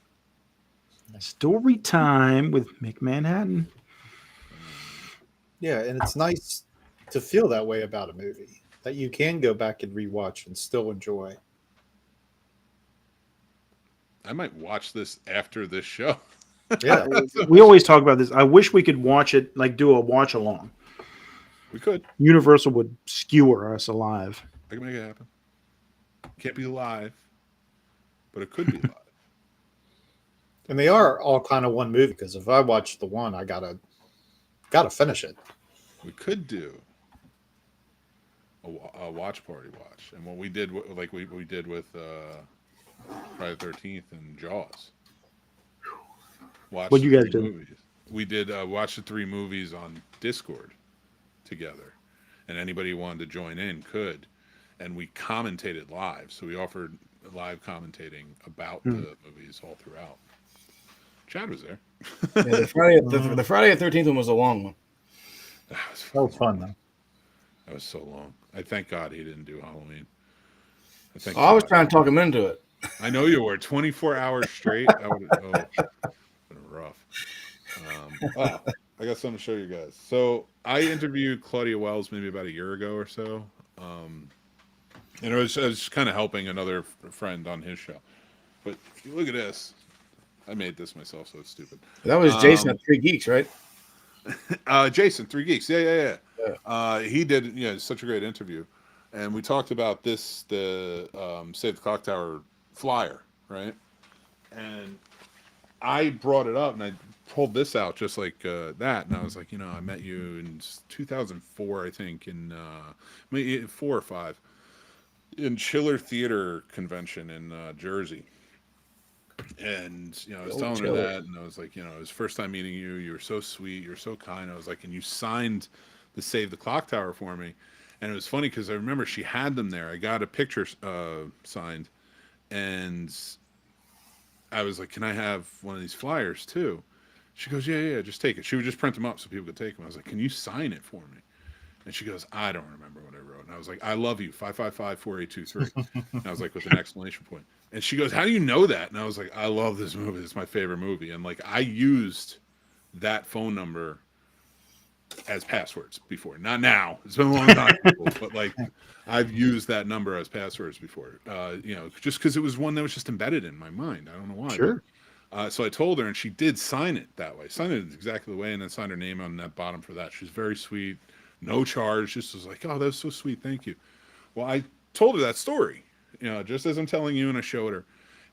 Story time with McManhattan. Yeah, and it's nice to feel that way about a movie, that you can go back and rewatch and still enjoy. I might watch this after this show. Yeah. We always talk about this. I wish we could watch it, like do a watch along. We could. Universal would skewer us alive. I can make it happen. Can't be live, but it could be live. And they are all kind of one movie, because if I watch the one, I gotta finish it. We could do a watch party watch, and what we did, like we did with Friday the 13th and Jaws. What you guys do? Movies. We did watch the 3 movies on Discord together, and anybody who wanted to join in could, and we commentated live. So we offered live commentating about the movies all throughout. Chad was there. The Friday the 13th one was a long one. That was fun though. That was so long. I thank God he didn't do Halloween. I was trying to talk him into it. I know you were. 24 hours straight. That would been rough. I got something to show you guys. So I interviewed Claudia Wells maybe about a year ago or so. And I was kind of helping another friend on his show. But if you look at this, I made this myself, so it's stupid. That was Jason at 3 Geeks, right? Jason, 3 Geeks. Yeah. He did such a great interview. And we talked about the Save the Clock Tower flyer, right? And I brought it up and I pulled this out just like that. And I was like, I met you in 2004, I think, in 4 or 5, in Chiller Theater Convention in Jersey. And I was telling her that, and I was like, it was first time meeting you. You were so sweet, you're so kind. I was like, and you signed the Save the Clock Tower for me. And it was funny because I remember she had them there. I got a picture signed, and I was like, can I have one of these flyers too? She goes, yeah, just take it. She would just print them up so people could take them. I was like, can you sign it for me? And she goes, I don't remember what I wrote. And I was like, I love you, 555-4823. And I was like, with an exclamation point. And she goes, how do you know that? And I was like, I love this movie. It's my favorite movie. And like, I used that phone number as passwords before. Not now. It's been a long time, but like, I've used that number as passwords before. Just because it was one that was just embedded in my mind. I don't know why. Sure. But, so I told her, and she did sign it that way. Signed it exactly the way, and then signed her name on that bottom for that. She's very sweet. No charge. Just was like, oh, that was so sweet. Thank you. Well, I told her that story, just as I'm telling you, and I showed her.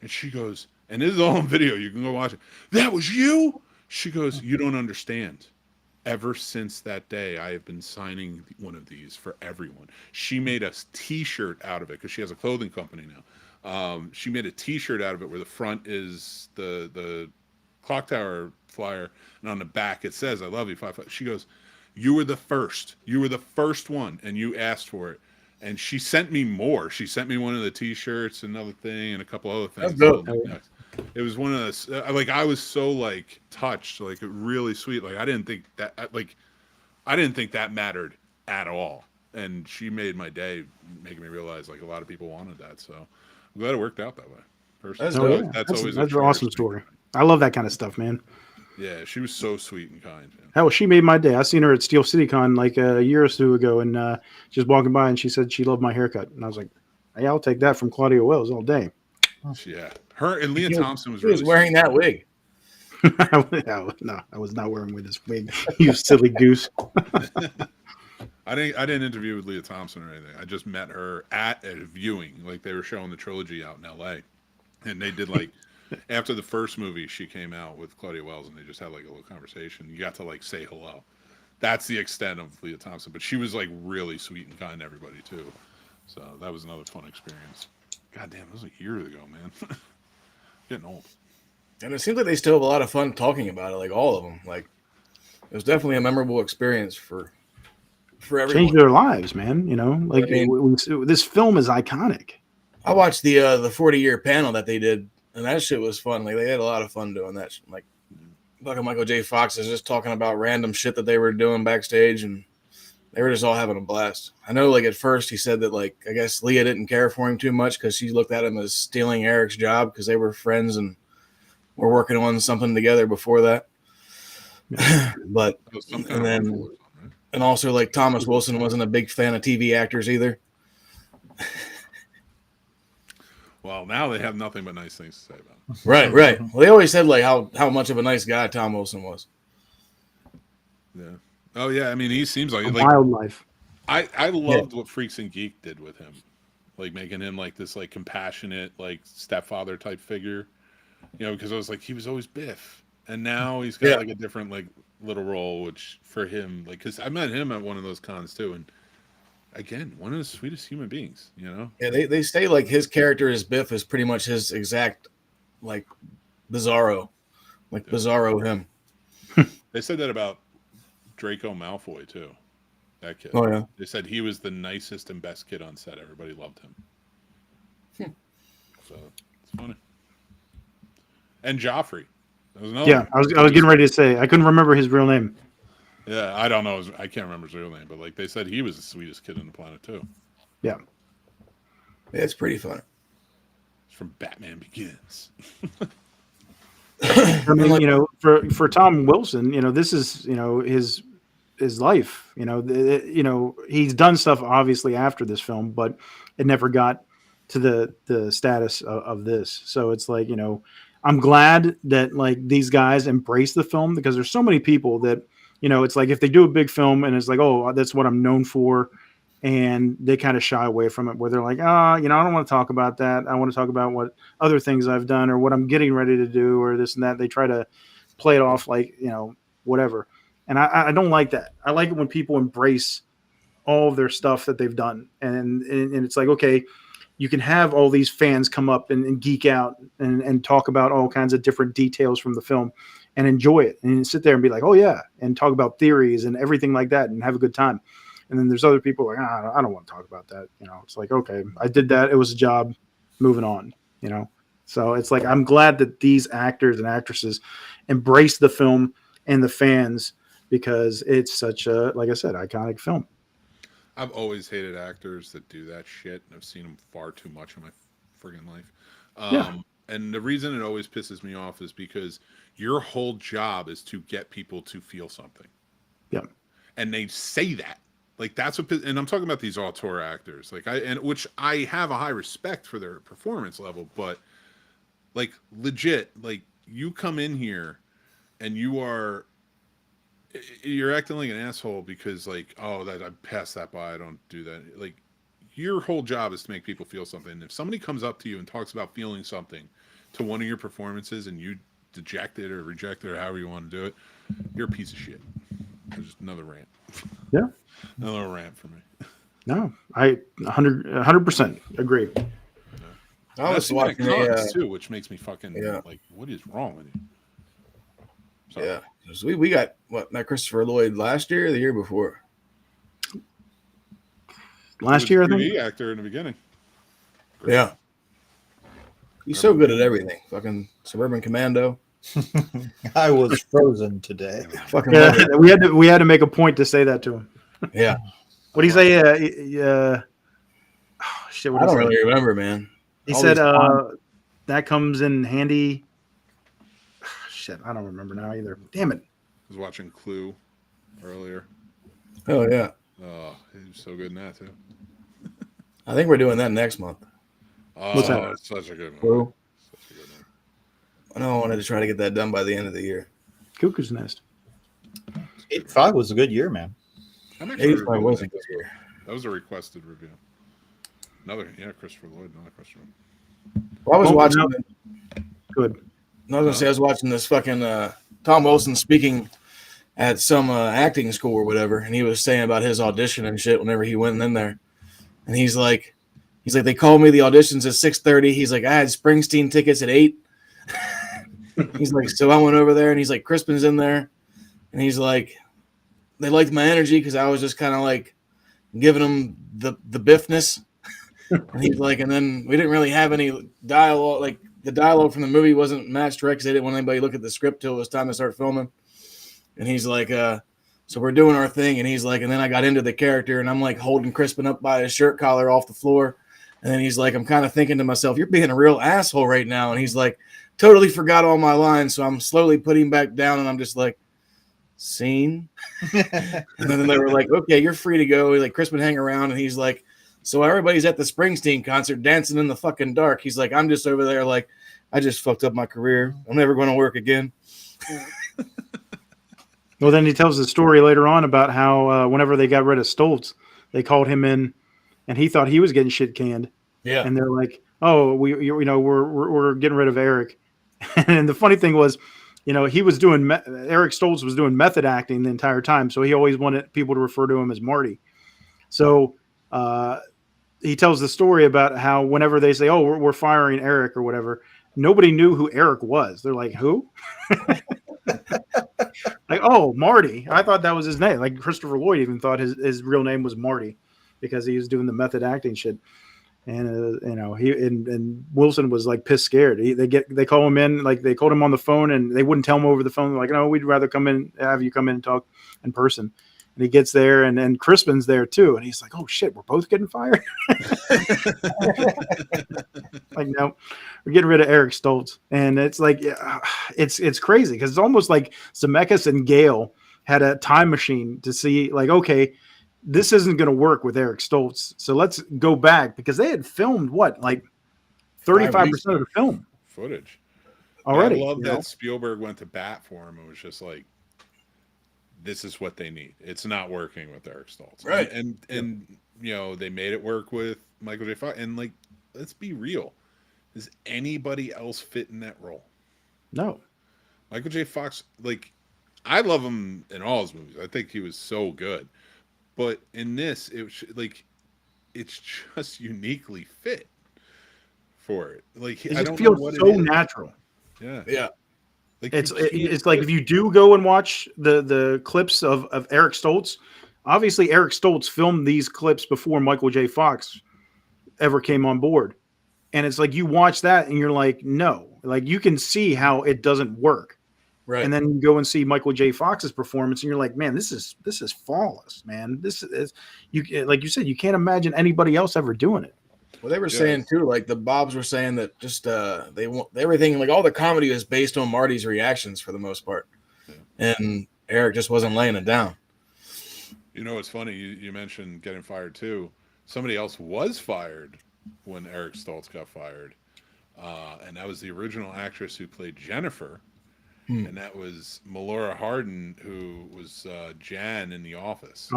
And she goes, and this is all on video. You can go watch it. That was you? She goes, you don't understand. Ever since that day, I have been signing one of these for everyone. She made a T-shirt out of it because she has a clothing company now. She made a T-shirt out of it where the front is the clock tower flyer, and on the back it says, I love you, 555. She goes, you were the first. You were the first one, and you asked for it. And she sent me more. She sent me one of the T-shirts, another thing, and a couple other things. It was one of those. Like, I was so like touched, like really sweet. Like, I didn't think that mattered at all. And she made my day, making me realize like a lot of people wanted that. So I'm glad it worked out that way. Personally, that's always an awesome story. I love that kind of stuff, man. Yeah, she was so sweet and kind. Man. Hell, she made my day. I seen her at Steel City Con like a year or two ago, and she was walking by, and she said she loved my haircut, and I was like, "Hey, I'll take that from Claudia Wells all day." Yeah, her and Leah Thompson was He was really wearing sweet. that wig. No, I was not wearing with this wig. You silly goose. I didn't interview with Leah Thompson or anything. I just met her at a viewing. Like they were showing the trilogy out in LA. And they did like after the first movie she came out with Claudia Wells and they just had like a little conversation. You got to like say hello. That's the extent of Leah Thompson. But she was like really sweet and kind to everybody too. So that was another fun experience. God damn, that was a year ago, man. Getting old. And it seems like they still have a lot of fun talking about it, like all of them. Like it was definitely a memorable experience for everyone. Changed their lives, man. You know, like I mean, this film is iconic. I watched the 40-year panel that they did, and that shit was fun. Like they had a lot of fun doing that. Like fucking Michael J. Fox is just talking about random shit that they were doing backstage, and they were just all having a blast. I know, like at first he said that like I guess Leah didn't care for him too much because she looked at him as stealing Erik's job because they were friends and were working on something together before that. But and then and also like Thomas Wilson wasn't a big fan of TV actors either. Well, now they have nothing but nice things to say about him. Right. Well, they always said like how much of a nice guy Tom Wilson was. Yeah. Oh yeah. I mean, he seems like Wildlife. I loved what Freaks and Geek did with him, like making him like this like compassionate like stepfather type figure. You know, because I was like he was always Biff, and now he's got like a different like little role, which for him like because I met him at one of those cons too, and again one of the sweetest human beings. You know. Yeah, they say like his character as Biff is pretty much his exact like Bizarro, like Bizarro him. They said that about Draco Malfoy too. That kid. Oh yeah. They said he was the nicest and best kid on set. Everybody loved him. So it's funny. And Joffrey. That was another Yeah, I was getting ready to say I couldn't remember his real name. Yeah, I don't know. I can't remember his real name, but like they said, he was the sweetest kid on the planet too. Yeah, It's pretty funny. It's from Batman Begins. I mean, you know, for Tom Wilson, you know, this is his life. You know, he's done stuff obviously after this film, but it never got to the status of this. So it's like, you know, I'm glad that like these guys embrace the film because there's so many people that, you know, it's like if they do a big film and it's like, oh, that's what I'm known for, and they kind of shy away from it where they're like, you know, I don't want to talk about that. I want to talk about what other things I've done or what I'm getting ready to do or this and that. They try to play it off like, you know, whatever. And I don't like that. I like it when people embrace all of their stuff that they've done. And it's like, okay, you can have all these fans come up and geek out and talk about all kinds of different details from the film and enjoy it and sit there and be like, oh yeah, and talk about theories and everything like that and have a good time. And then there's other people like, I don't want to talk about that. You know, it's like, okay, I did that. It was a job, moving on, you know? So it's like, I'm glad that these actors and actresses embrace the film and the fans because it's such a, like I said, iconic film. I've always hated actors that do that shit, and I've seen them far too much in my friggin' life. And the reason it always pisses me off is because your whole job is to get people to feel something. Yeah. And they say that. Like that's what, and I'm talking about these auteur actors, like which I have a high respect for their performance level, but like legit, like you come in here and you're acting like an asshole because like, oh, that I passed that by, I don't do that. Like your whole job is to make people feel something. And if somebody comes up to you and talks about feeling something to one of your performances and you deject it or reject it or however you want to do it, you're a piece of shit. There's just another rant. Yeah. Another rant for me. No, I 100% agree. I was watching too, which makes me fucking like, what is wrong with you? Sorry. Yeah, so we got met Christopher Lloyd last year or the year before. Last year, I think. Actor in the beginning. Great. Yeah, he's so good at everything. Fucking Suburban Commando. I was frozen today. Fucking we had to make a point to say that to him. Yeah. What do you say? Shit, I don't really remember, man. He said that comes in handy. shit, I don't remember now either. Damn it. I was watching Clue earlier. Oh yeah. Oh, he was so good in that too. I think we're doing that next month. Oh, What's that? it's such a good one. Clue. Such a good one. I know I wanted to try to get that done by the end of the year. Cuckoo's Nest. 85 was a good year, man. I'm actually 85 reviewing was a that. good year. That was a requested review. Christopher Lloyd, another Christopher. Well, I was Well, watching. no. Good. I was gonna say I was watching this fucking Tom Wilson speaking at some acting school or whatever, and he was saying about his audition and shit whenever he went in there, and he's like, they called me the auditions at 6:30. He's like, I had Springsteen tickets at 8. He's like, so I went over there, and he's like, Crispin's in there, and he's like, they liked my energy because I was just kind of like giving them the biffness, and he's like, and then we didn't really have any dialogue, like the dialogue from the movie wasn't matched right because they didn't want anybody to look at the script till it was time to start filming. And he's like, so we're doing our thing. And he's like, and then I got into the character and I'm like holding Crispin up by his shirt collar off the floor. And then he's like, I'm kind of thinking to myself, you're being a real asshole right now. And he's like, totally forgot all my lines. So I'm slowly putting him back down and I'm just like, scene. And then they were like, okay, you're free to go. Like Crispin hang around. And he's like, so everybody's at the Springsteen concert dancing in the fucking dark. He's like, I'm just over there like, I just fucked up my career. I'm never going to work again. Well, then he tells the story later on about how whenever they got rid of Stoltz, they called him in, and he thought he was getting shit canned. Yeah. And they're like, "Oh, we're getting rid of Erik." And the funny thing was, he was doing Eric Stoltz was doing method acting the entire time, so he always wanted people to refer to him as Marty. So he tells the story about how whenever they say, "Oh, we're firing Erik" or whatever, nobody knew who Erik was. They're like, "Who?" Like, oh, Marty. I thought that was his name. Like Christopher Lloyd even thought his real name was Marty because he was doing the method acting shit. And he and Wilson was like pissed scared. They call him in, like they called him on the phone and they wouldn't tell him over the phone. They're like, no, we'd rather have you come in and talk in person. And he gets there and Crispin's there too. And he's like, oh shit, we're both getting fired. Like, no, we're getting rid of Eric Stoltz. And it's like, it's crazy because it's almost like Zemeckis and Gale had a time machine to see like, okay, this isn't going to work with Eric Stoltz. So let's go back because they had filmed like 35% of the film footage already. I love that Spielberg went to bat for him. It was just like, this is what they need. It's not working with Eric Stoltz. Right. And they made it work with Michael J. Fox. And like, let's be real. Does anybody else fit in that role? No. Michael J. Fox, like, I love him in all his movies. I think he was so good. But in this, it's just uniquely fit for it. Like, It I just don't feels know what so it is. natural. Yeah. Yeah. Like, It's like if you do go and watch the clips of Eric Stoltz, obviously Eric Stoltz filmed these clips before Michael J. Fox ever came on board. And it's like you watch that and you're like, no, like you can see how it doesn't work. Right. And then you go and see Michael J. Fox's performance and you're like, man, this is flawless, man. This is like you said, you can't imagine anybody else ever doing it. Well, they were saying too, like the Bobs were saying that just they want everything, like all the comedy is based on Marty's reactions for the most part, and Eric just wasn't laying it down. It's funny you mentioned getting fired too. Somebody else was fired when Eric Stoltz got fired, and that was the original actress who played Jennifer, and that was Melora Hardin, who was Jan in The Office.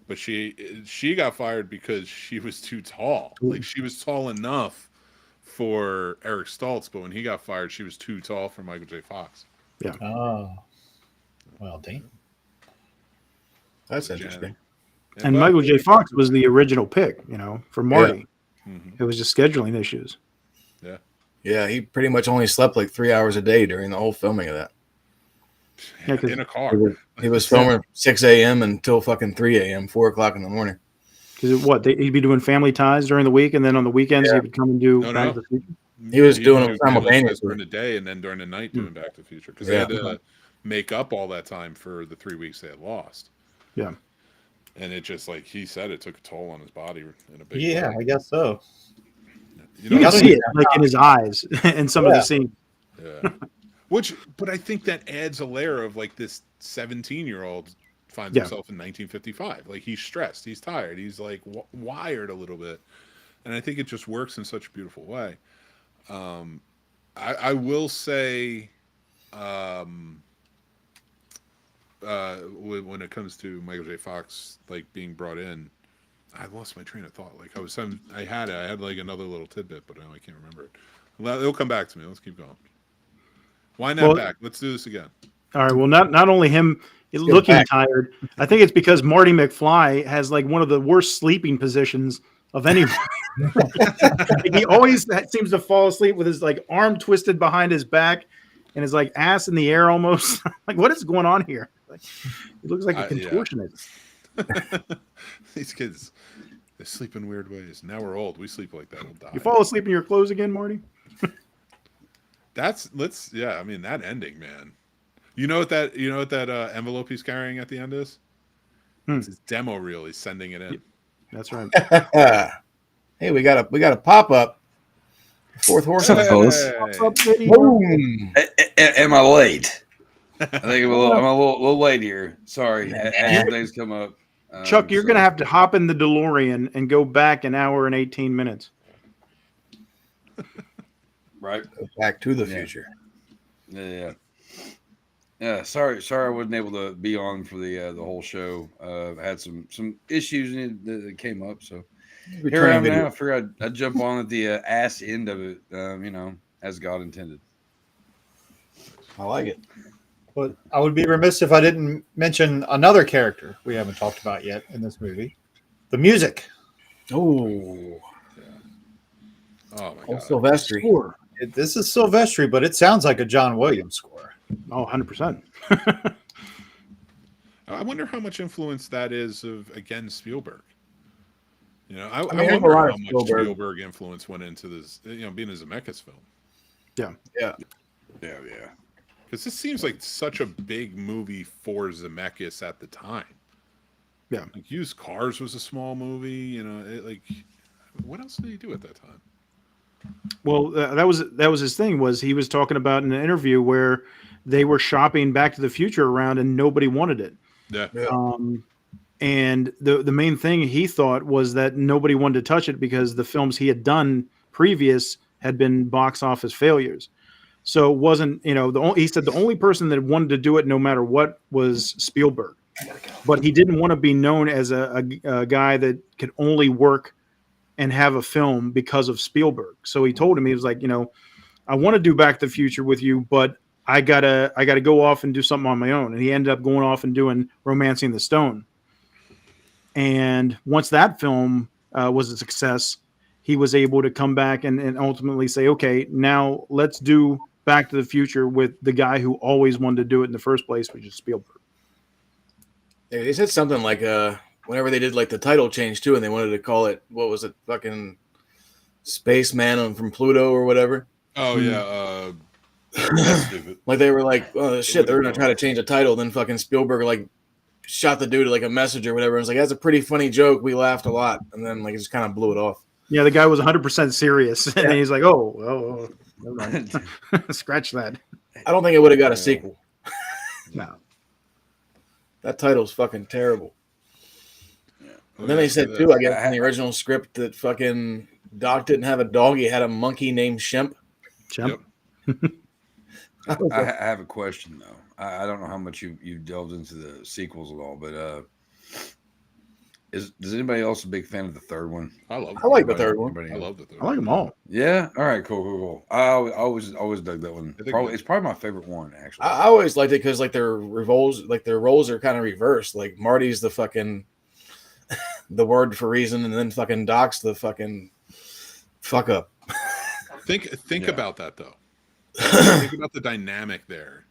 But she got fired because she was too tall. Like she was tall enough for Eric Stoltz, but when he got fired, she was too tall for Michael J. Fox. Yeah. Oh, well, damn. That's interesting. And Michael J. Fox was the original pick, for Marty. Yeah. It was just scheduling issues. Yeah. Yeah, he pretty much only slept like 3 hours a day during the whole filming of that. Yeah, in a car. He was filming 6 a.m. until fucking 3 a.m., 4 o'clock in the morning. Because he'd be doing Family Ties during the week, and then on the weekends he would come and do Back to the Future. He was doing them simultaneously during the day, and then during the night doing Back to the Future because they had to make up all that time for the 3 weeks they had lost. Yeah, and it just like he said, it took a toll on his body in a big way. I guess so. You can see it like in his eyes in some of the scenes. Yeah. But I think that adds a layer of like this 17-year-old finds Yeah. himself in 1955. Like he's stressed, he's tired, he's like wired a little bit, and I think it just works in such a beautiful way. I will say, when it comes to Michael J. Fox like being brought in, I lost my train of thought. Like I had like another little tidbit, but now I can't remember it. It'll come back to me. Let's keep going. Why not back? Let's do this again. All right. Well, not only him looking tired, I think it's because Marty McFly has like one of the worst sleeping positions of anyone. He always seems to fall asleep with his like arm twisted behind his back and his like ass in the air almost. Like, what is going on here? Like, he looks like a contortionist. Yeah. These kids, they sleep in weird ways. Now we're old. We sleep like that. We'll die. You fall asleep in your clothes again, Marty? I mean, that ending, man. You know what that envelope he's carrying at the end is? It's his demo reel. He's sending it in. That's right. Hey, we got a pop up. Fourth horse. Hey. Boom. Am I late? I think I'm a little late here. Sorry, as things come up. Chuck, you're going to have to hop in the DeLorean and go back an hour and 18 minutes. Right. Back to the future. Yeah. Sorry, I wasn't able to be on for the whole show. I had some issues that came up, so here I am now. I figured I'd jump on at the ass end of it, as God intended. I like it. But I would be remiss if I didn't mention another character we haven't talked about yet in this movie. The music. Oh. Oh my God. Silvestri. This is Silvestri, but it sounds like a John Williams score. Oh, 100%. I wonder how much influence that is of, again, Spielberg. I mean, wonder how much Spielberg influence went into this, being a Zemeckis film. Yeah. Because this seems like such a big movie for Zemeckis at the time. Yeah. Like Used Cars was a small movie. What else did he do at that time? Well, that was his thing. Was he was talking about in an interview where they were shopping Back to the Future around and nobody wanted it. Yeah. And the main thing he thought was that nobody wanted to touch it because the films he had done previous had been box office failures. So it wasn't, he said the only person that wanted to do it no matter what was Spielberg. But he didn't want to be known as a guy that could only work and have a film because of Spielberg. So he told him, he was like, I want to do Back to the Future with you, but I gotta go off and do something on my own. And he ended up going off and doing Romancing the Stone. And once that film was a success, he was able to come back and ultimately say, okay, now let's do Back to the Future with the guy who always wanted to do it in the first place, which is Spielberg. Yeah, they said something like whenever they did like the title change too, and they wanted to call it, what was it, fucking Spaceman from Pluto or whatever. Oh yeah, that's stupid. Like they were like, oh shit, they're gonna try to change a title. Then fucking Spielberg like shot the dude like a message or whatever. And was like, that's a pretty funny joke. We laughed a lot, and then like it just kind of blew it off. Yeah, the guy was 100% serious, and then he's like, oh, never mind. Scratch that. I don't think it would have got a sequel. No, that title's fucking terrible. And then they said too, I guess in the original script that fucking Doc didn't have a dog; he had a monkey named Shemp. Yep. I have a question though. I don't know how much you delved into the sequels at all, but is anybody else a big fan of the third one? I like the third one. I love the third I like them all. Yeah. All right. Cool. I always dug that one. It's probably my favorite one actually. I always liked it because like their roles are kind of reversed. Like Marty's the fucking the word for reason, and then fucking Doc's the fucking fuck up. Think about that though. Think about the dynamic there.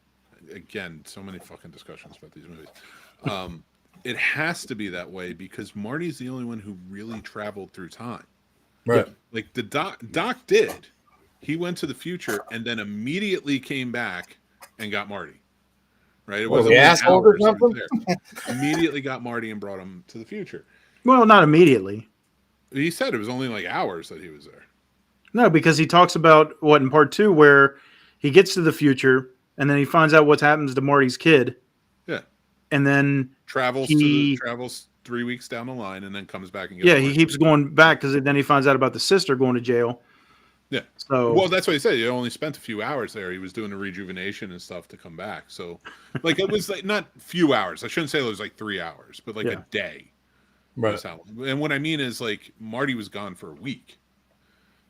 Again, so many fucking discussions about these movies. It has to be that way because Marty's the only one who really traveled through time. Right. Like the Doc did. He went to the future and then immediately came back and got Marty. Right? It wasn't the asshole or something? Immediately got Marty and brought him to the future. Well, not immediately. He said it was only like hours that he was there. No, because he talks about in part 2 where he gets to the future and then he finds out what happens to Marty's kid. Yeah. And then Travels 3 weeks down the line and then comes back and gets he keeps going back because then he finds out about the sister going to jail. Yeah. So well, that's what he said. He only spent a few hours there. He was doing the rejuvenation and stuff to come back. So, like, it was like not few hours. I shouldn't say it was like 3 hours, but like a day. Right. And what I mean is, like, Marty was gone for a week,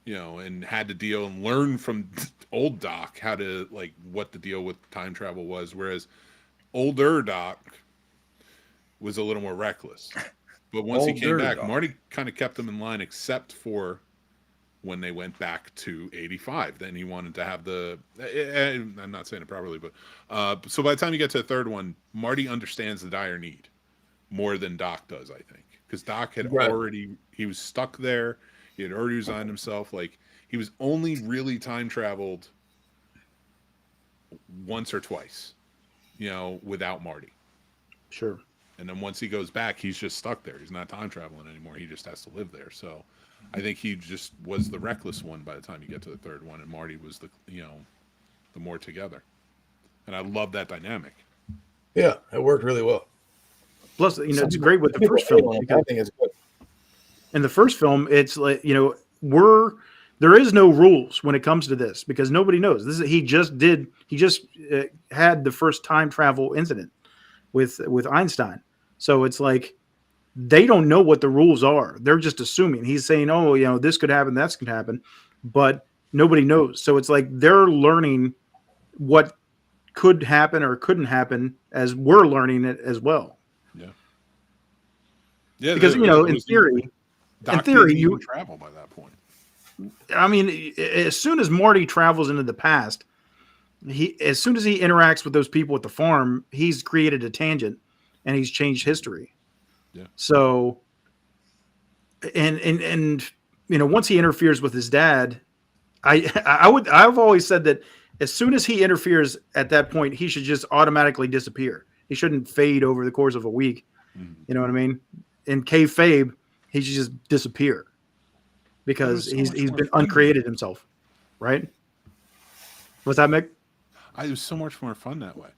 you know, and had to deal and learn from old Doc how to, like, what the deal with time travel was. Whereas older Doc was a little more reckless. But once he came back, Marty kind of kept him in line, except for when they went back to 85. Then he wanted to have I'm not saying it properly, but so by the time you get to the third one, Marty understands the dire need more than Doc does, I think. Because Doc had he was stuck there. He had already resigned himself. Like, he was only really time traveled once or twice, you know, without Marty. Sure. And then once he goes back, he's just stuck there. He's not time traveling anymore. He just has to live there. So I think he just was the reckless one by the time you get to the third one, and Marty was the more together. And I love that dynamic. Yeah, it worked really well. Plus, it's great with the first film. I think it's good. In the first film, it's like, there is no rules when it comes to this because nobody knows. He just had the first time travel incident with Einstein. So it's like they don't know what the rules are. They're just assuming. He's saying, oh, this could happen, that could happen, but nobody knows. So it's like they're learning what could happen or couldn't happen as we're learning it as well. Yeah. Yeah. Because, in theory, you travel by that point. I mean, as soon as Marty travels into the past, as soon as he interacts with those people at the farm, he's created a tangent and he's changed history. Yeah. So, and once he interferes with his dad, I've always said that as soon as he interferes at that point, he should just automatically disappear. He shouldn't fade over the course of a week. Mm-hmm. You know what I mean? In kayfabe, he should just disappear because he's been uncreated himself, right? What's that, Mick? It was so much more fun that way.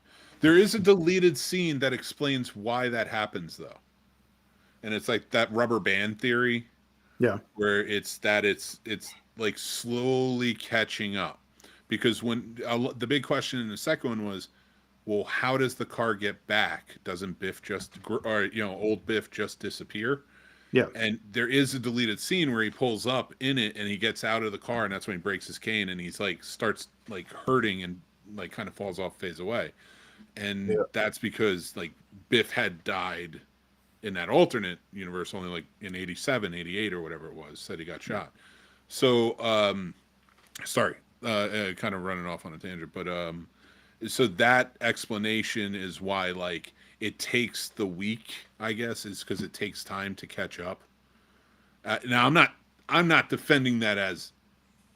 There is a deleted scene that explains why that happens, though. And it's like that rubber band theory. Yeah. Where it's like slowly catching up. Because when the big question in the second one was, well, how does the car get back? Doesn't Biff old Biff just disappear? Yeah. And there is a deleted scene where he pulls up in it and he gets out of the car, and that's when he breaks his cane and he's like starts like hurting and like kind of falls off, fades away. And that's because like Biff had died in that alternate universe only like in 87, 88 or whatever it was, said he got shot. So sorry, kind of running off on a tangent, but so that explanation is why like it takes the week, I guess, is because it takes time to catch up. Now I'm not defending that as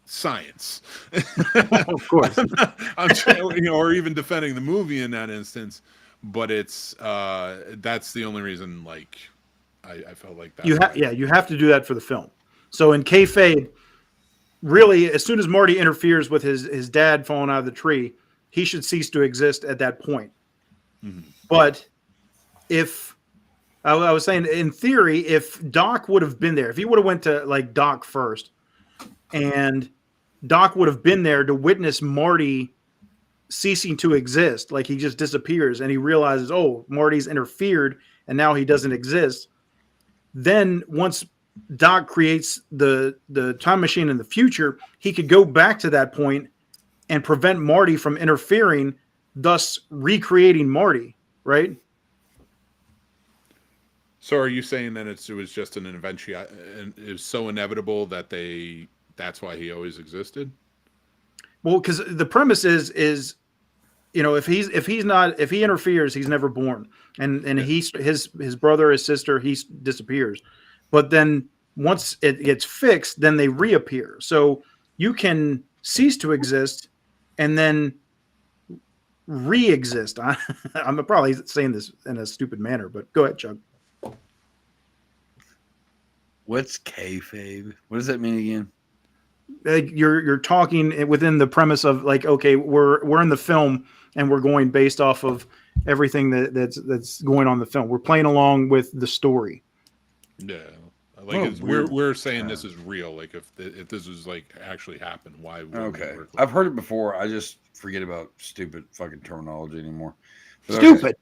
science, of course. I'm trying, or even defending the movie in that instance, but it's that's the only reason. Like, I felt like that. You have to do that for the film. So in kayfabe, really, as soon as Marty interferes with his dad falling out of the tree, he should cease to exist at that point. Mm-hmm. But if I was saying, in theory, if Doc would have been there, if he would have went to like Doc first, and Doc would have been there to witness Marty ceasing to exist, like he just disappears, and he realizes, oh, Marty's interfered, and now he doesn't exist. Then once Doc creates the time machine in the future, he could go back to that point and prevent Marty from interfering, thus recreating Marty, right? So are you saying that it was just an eventuality, and it was so inevitable that that's why he always existed? Well, because the premise is if he interferes, he's never born, and his brother, his sister, he disappears. But then once it gets fixed, then they reappear. So you can cease to exist and then re-exist. I'm probably saying this in a stupid manner, but go ahead, Chuck. What's kayfabe? What does that mean again? Like you're talking within the premise of like, okay, we're in the film and we're going based off of everything that's going on in the film. We're playing along with the story. Yeah, like we're saying this is real. Like if this was like actually happened, why? Okay, I've heard it before. I just forget about stupid fucking terminology anymore. But Stupid. Okay.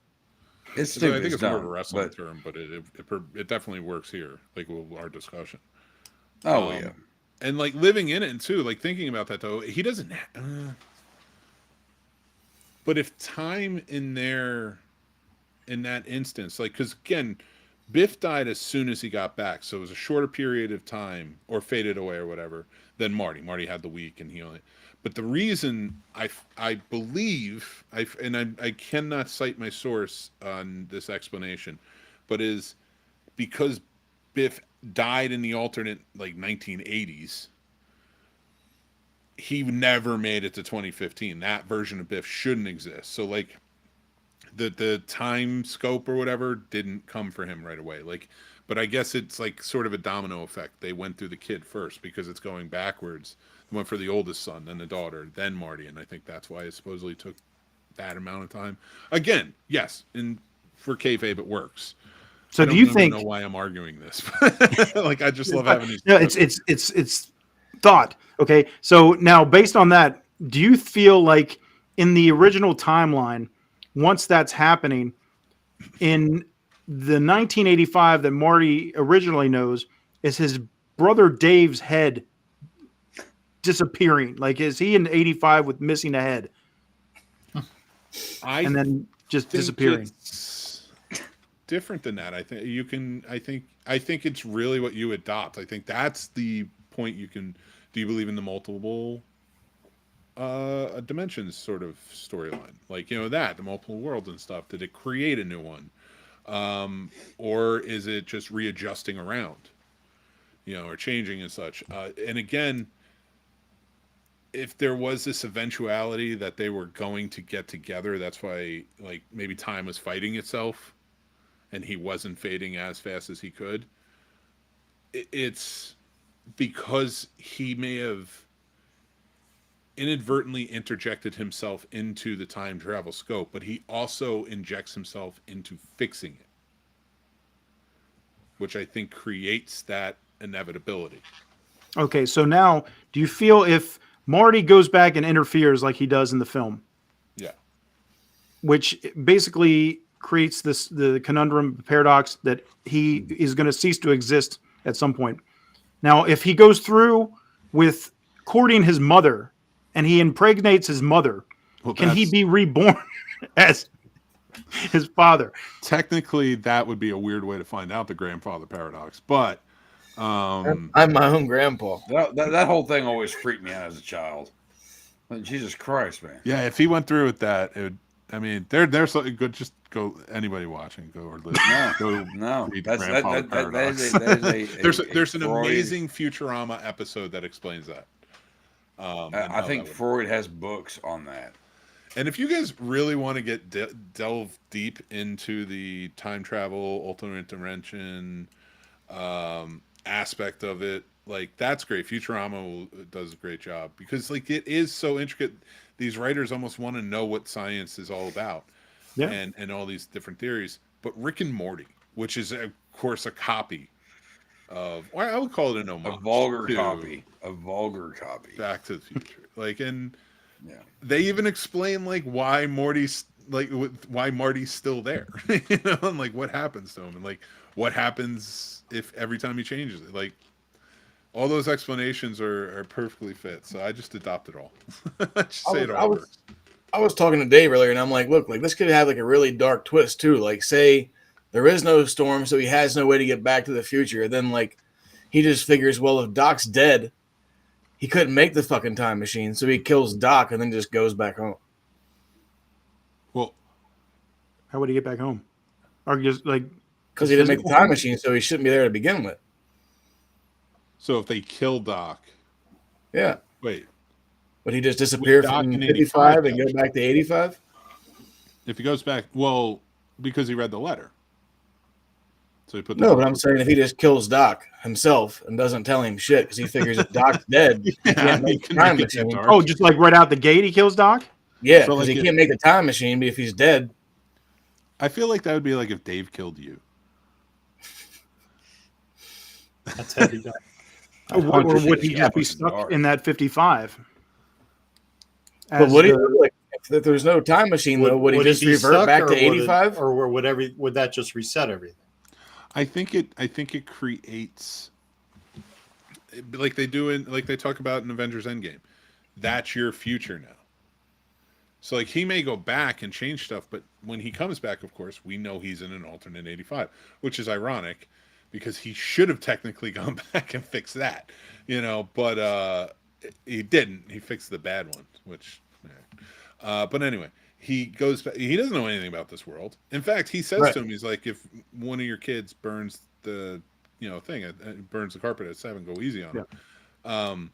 It's stupid. I think it's dumb, more of a wrestling term, but it definitely works here. Like our discussion. Oh yeah, and like living in it too. Like thinking about that though, he doesn't. But if time in that instance, like, because again, Biff died as soon as he got back, so it was a shorter period of time, or faded away or whatever, than Marty. Marty had the week, and he only. But the reason I believe I cannot cite my source on this explanation, but is because Biff died in the alternate like 1980s. He never made it to 2015. That version of Biff shouldn't exist. So like the time scope or whatever didn't come for him right away. Like, but I guess it's like sort of a domino effect. They went through the kid first because it's going backwards. They went for the oldest son, then the daughter, then Marty, and I think that's why it supposedly took that amount of time. Again, yes, and for kayfabe it works. So do you think? I don't know why I'm arguing this. Like I just love having these. No, it's thought. Okay, so now based on that, do you feel like in the original timeline, once that's happening, in the 1985 that Marty originally knows, is his brother Dave's head disappearing? Like, is he in 85 with missing a head? And then just disappearing? It's different than that. I think it's really what you adopt. I think that's the point you can. Do you believe in the multiple dimensions sort of storyline? Like, the multiple worlds and stuff. Did it create a new one? Or is it just readjusting around, or changing and such? And again, if there was this eventuality that they were going to get together, that's why, like, maybe time was fighting itself and he wasn't fading as fast as he could. It's because he may have inadvertently interjected himself into the time travel scope, but he also injects himself into fixing it, which I think creates that inevitability. Okay, so now, do you feel if Marty goes back and interferes like he does in the film? Yeah. Which basically creates the conundrum, paradox that he is going to cease to exist at some point. Now, if he goes through with courting his mother and he impregnates his mother, can he be reborn as his father? Technically, that would be a weird way to find out the grandfather paradox, but I'm my own grandpa. That whole thing always freaked me out as a child. Like, Jesus Christ, man. Yeah, if he went through with that, it would. I mean, there's something good. Just go. Anybody watching, go or listen. No. There's an amazing Futurama episode that explains that. I think Freud has books on that. And if you guys really want to get delve deep into the time travel, alternate dimension aspect of it, like, that's great. Futurama does a great job because, like, it is so intricate. These writers almost want to know what science is all about, and all these different theories. But Rick and Morty, which is of course a copy of, or I would call it an homage, a vulgar copy, Back to the Future. Like, and they even explain like why Morty's still there, and like what happens to him, and like what happens if every time he changes it, like. All those explanations are perfectly fit, so I just adopt it all. I was talking to Dave earlier, and I'm like, look, like this could have like a really dark twist too. Like, say there is no storm, so he has no way to get back to the future. And then like he just figures, well, if Doc's dead, he couldn't make the fucking time machine, so he kills Doc and then just goes back home. Well, how would he get back home? Or just like because he didn't make the time machine, so he shouldn't be there to begin with. So if they kill Doc, wait, would he just disappear from 55 and go back to 85? If he goes back, well, because he read the letter. So he put but I'm saying if he just kills Doc himself and doesn't tell him shit because he figures if Doc's dead, he can't make the time machine. Oh, just like right out the gate, he kills Doc? Yeah, So, because like, he can't make the time machine, but if he's dead, I feel like that would be like if Dave killed you. That's heavy. Or would he shit, just be fucking stuck dark. in that 55? but As would he? the- Like, if there's no time machine, though, would he just be revert stuck, back or to 85? or would that just reset everything? I think it creates, like they do in, like they talk about in Avengers Endgame. That's your future now. So like he may go back and change stuff, but when he comes back, of course, we know he's in an alternate 85, which is ironic because he should have technically gone back and fixed that, but he didn't. He fixed the bad one, which but anyway, he goes back. He doesn't know anything about this world. In fact, he says to him, he's like, if one of your kids burns the thing, burns the carpet at 7, go easy on him.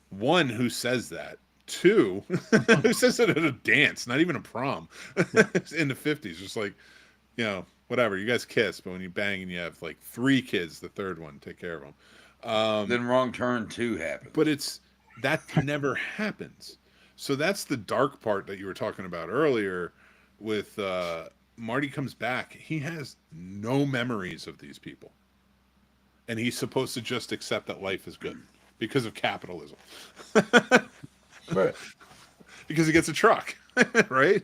One, who says that. Two, who says it at a dance, not even a prom, in the 50s, just like, whatever, you guys kiss, but when you bang and you have like 3 kids, the third one, take care of them. Then Wrong Turn 2 happens. But that never happens. So that's the dark part that you were talking about earlier with Marty comes back. He has no memories of these people. And he's supposed to just accept that life is good because of capitalism. Right. Because he gets a truck, right?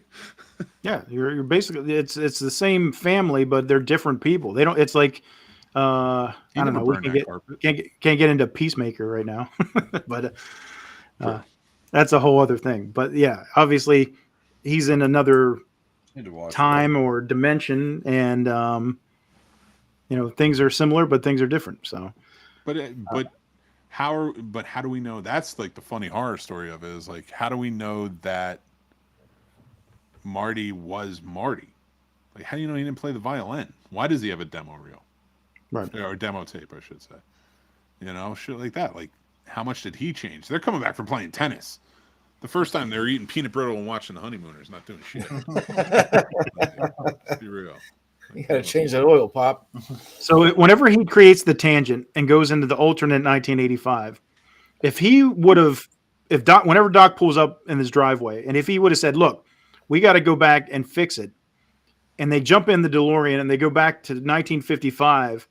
Yeah, you're basically it's the same family, but they're different people. They don't. It's like I don't know. We can't get into Peacemaker right now, but that's a whole other thing. But yeah, obviously he's in another time or dimension, and things are similar, but things are different. So, but how do we know? That's like the funny horror story of it, is like, how do we know that Marty was Marty? Like, how do you know he didn't play the violin? Why does he have a demo reel? Right. Or a demo tape, I should say. Shit like that. Like, how much did he change? They're coming back from playing tennis. The first time they were eating peanut brittle and watching the Honeymooners, not doing shit. Let's be real. You gotta change that oil, Pop. So whenever he creates the tangent and goes into the alternate 1985, if he would have, whenever Doc pulls up in his driveway, and if he would have said, "Look, we got to go back and fix it," and they jump in the DeLorean and they go back to 1955,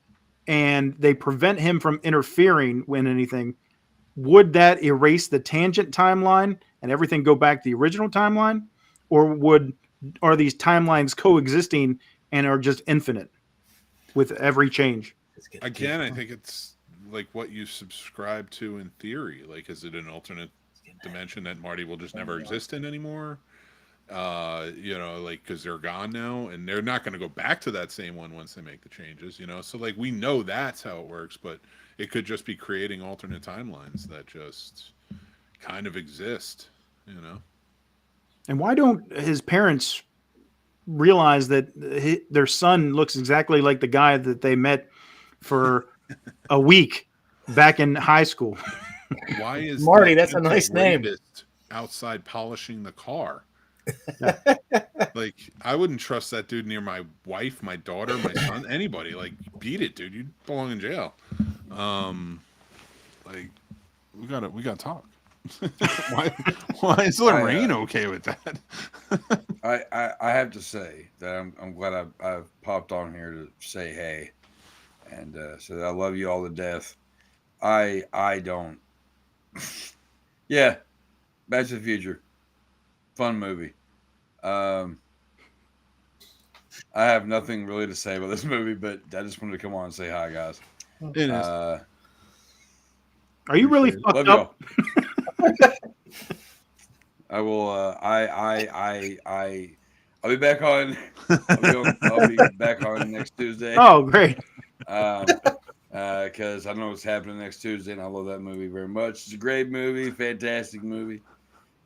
and they prevent him from interfering with anything, would that erase the tangent timeline and everything go back to the original timeline, or are these timelines coexisting and are just infinite with every change? Again, I think it's like what you subscribe to in theory. Like, is it an alternate dimension that Marty will just never exist in anymore? Like, because they're gone now, and they're not going to go back to that same one once they make the changes, So, like, we know that's how it works, but it could just be creating alternate timelines that just kind of exist, And why don't his parents realize that their son looks exactly like the guy that they met for a week back in high school? Why is Marty? That's a nice name. Outside polishing the car. Like, I wouldn't trust that dude near my wife, my daughter, my son, anybody. Like, beat it, dude. You belong in jail. Like, we gotta talk. why is Lorraine okay with that? I have to say that I'm glad I've popped on here to say hey, and so that I love you all to death. I don't. Yeah, Back to the Future, fun movie. I have nothing really to say about this movie, but I just wanted to come on and say hi, guys. It is. Are you really fucked up? I will. I'll be back on. I'll be back on next Tuesday. Oh, great! Because I know what's happening next Tuesday, and I love that movie very much. It's a great movie, fantastic movie.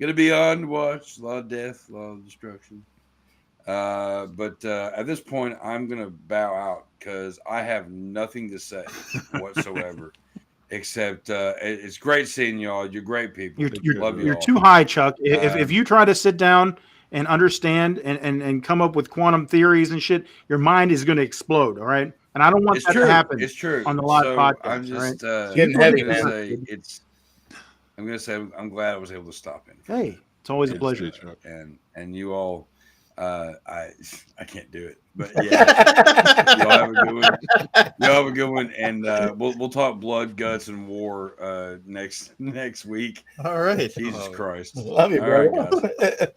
Gonna be on to watch. A lot of death, a lot of destruction. But at this point, I'm gonna bow out because I have nothing to say whatsoever. Except it's great seeing y'all. You're great people. You're too high, Chuck. If you try to sit down and understand and come up with quantum theories and shit, your mind is going to explode. All right, and I don't want that to happen. It's true. On the live podcast. I'm just getting heavy. I'm gonna say I'm glad I was able to stop in. Hey, It's always a Yes, pleasure. Chuck. And you all, I can't do it, but yeah, y'all have a good one. Y'all have a good one, and we'll talk blood, guts, and war next week. All right. Jesus Christ, Love you, all bro. right, guys.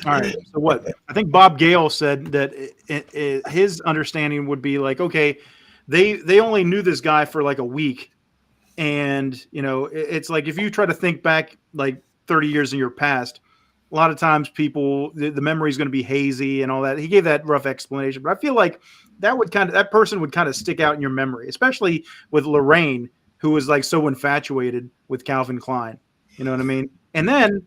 All right. So what? I think Bob Gale said that his understanding would be like, okay, they only knew this guy for like a week, and it's like if you try to think back like 30 years in your past, a lot of times people the memory is going to be hazy and all that. He gave that rough explanation, but I feel like that person would kind of stick out in your memory, especially with Lorraine, who was like so infatuated with Calvin Klein. You know what I mean? And then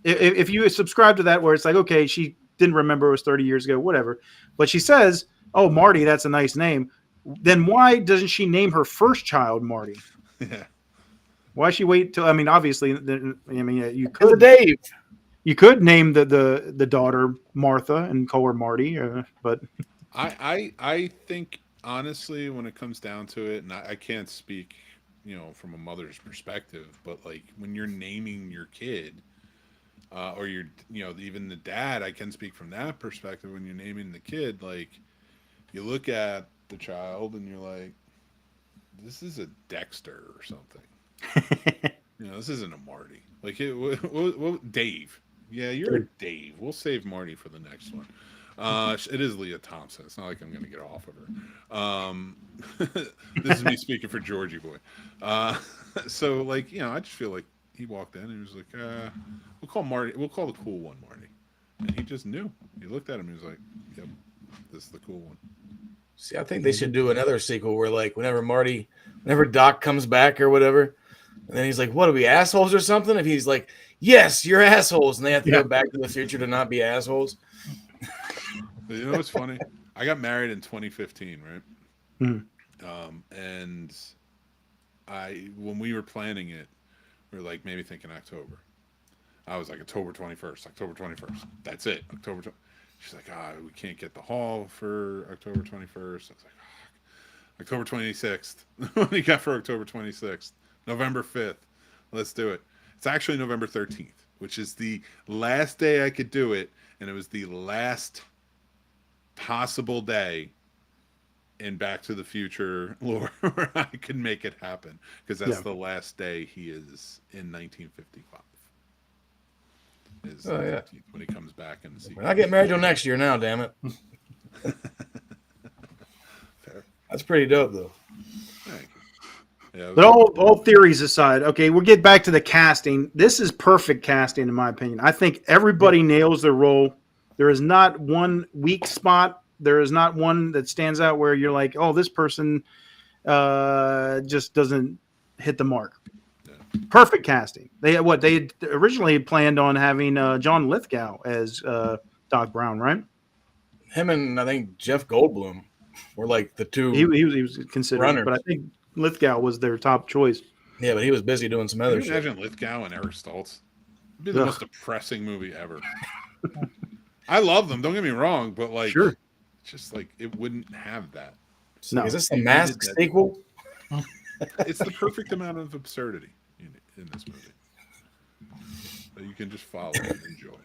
if you subscribe to that, where it's like, okay, she didn't remember it was 30 years ago, whatever, but she says, "Oh, Marty, that's a nice name." Then why doesn't she name her first child Marty? Yeah. Why she wait till? I mean, obviously, you Because of could Dave. you could name the daughter Martha and call her Marty, but I think honestly, when it comes down to it, and I can't speak, from a mother's perspective, but like when you're naming your kid, or even the dad, I can speak from that perspective. When you're naming the kid, like you look at the child and you're like, this is a Dexter or something. This isn't a Marty. Like Dave. Yeah, you're a Dave. We'll save Marty for the next one. It is Leah Thompson. It's not like I'm going to get off of her. This is me speaking for Georgie boy. So like, I just feel like he walked in and he was like, we'll call Marty. We'll call the cool one Marty. And he just knew. He looked at him. He was like, yep, this is the cool one. See, I think they should do another sequel where, like, whenever Doc comes back or whatever, and then he's like, "What are we, assholes or something?" If he's like, "Yes, you're assholes," and they have to go back to the future to not be assholes. You know what's funny? I got married in 2015, right? Mm-hmm. And when we were planning it, we were like maybe thinking October. I was like October 21st. That's it. October. She's like, we can't get the hall for October 21st. I was like, October 26th. What do you got for October 26th? November 5th. Let's do it. It's actually November 13th, which is the last day I could do it, and it was the last possible day in Back to the Future lore where I could make it happen, because that's the last day he is in 1955. Is when he comes back in the sequel. I'll get married till next year now, damn it. Fair. That's pretty dope, though. Thank you. Yeah, but all theories aside, okay, we'll get back to the casting. This is perfect casting, in my opinion. I think everybody nails their role. There is not one weak spot. There is not one that stands out where you're like, oh, this person just doesn't hit the mark. Perfect casting. They originally planned on having John Lithgow as Doc Brown, right? Him and I think Jeff Goldblum were like the two. He was considered, runners. But I think Lithgow was their top choice. Yeah, but he was busy doing some other Can you shit. imagine Lithgow and Eric Stoltz? It'd be the most depressing movie ever. I love them. Don't get me wrong, but like, sure, just like it wouldn't have that. No. Is this a Mask sequel? It's the perfect amount of absurdity in this movie that you can just follow and enjoy.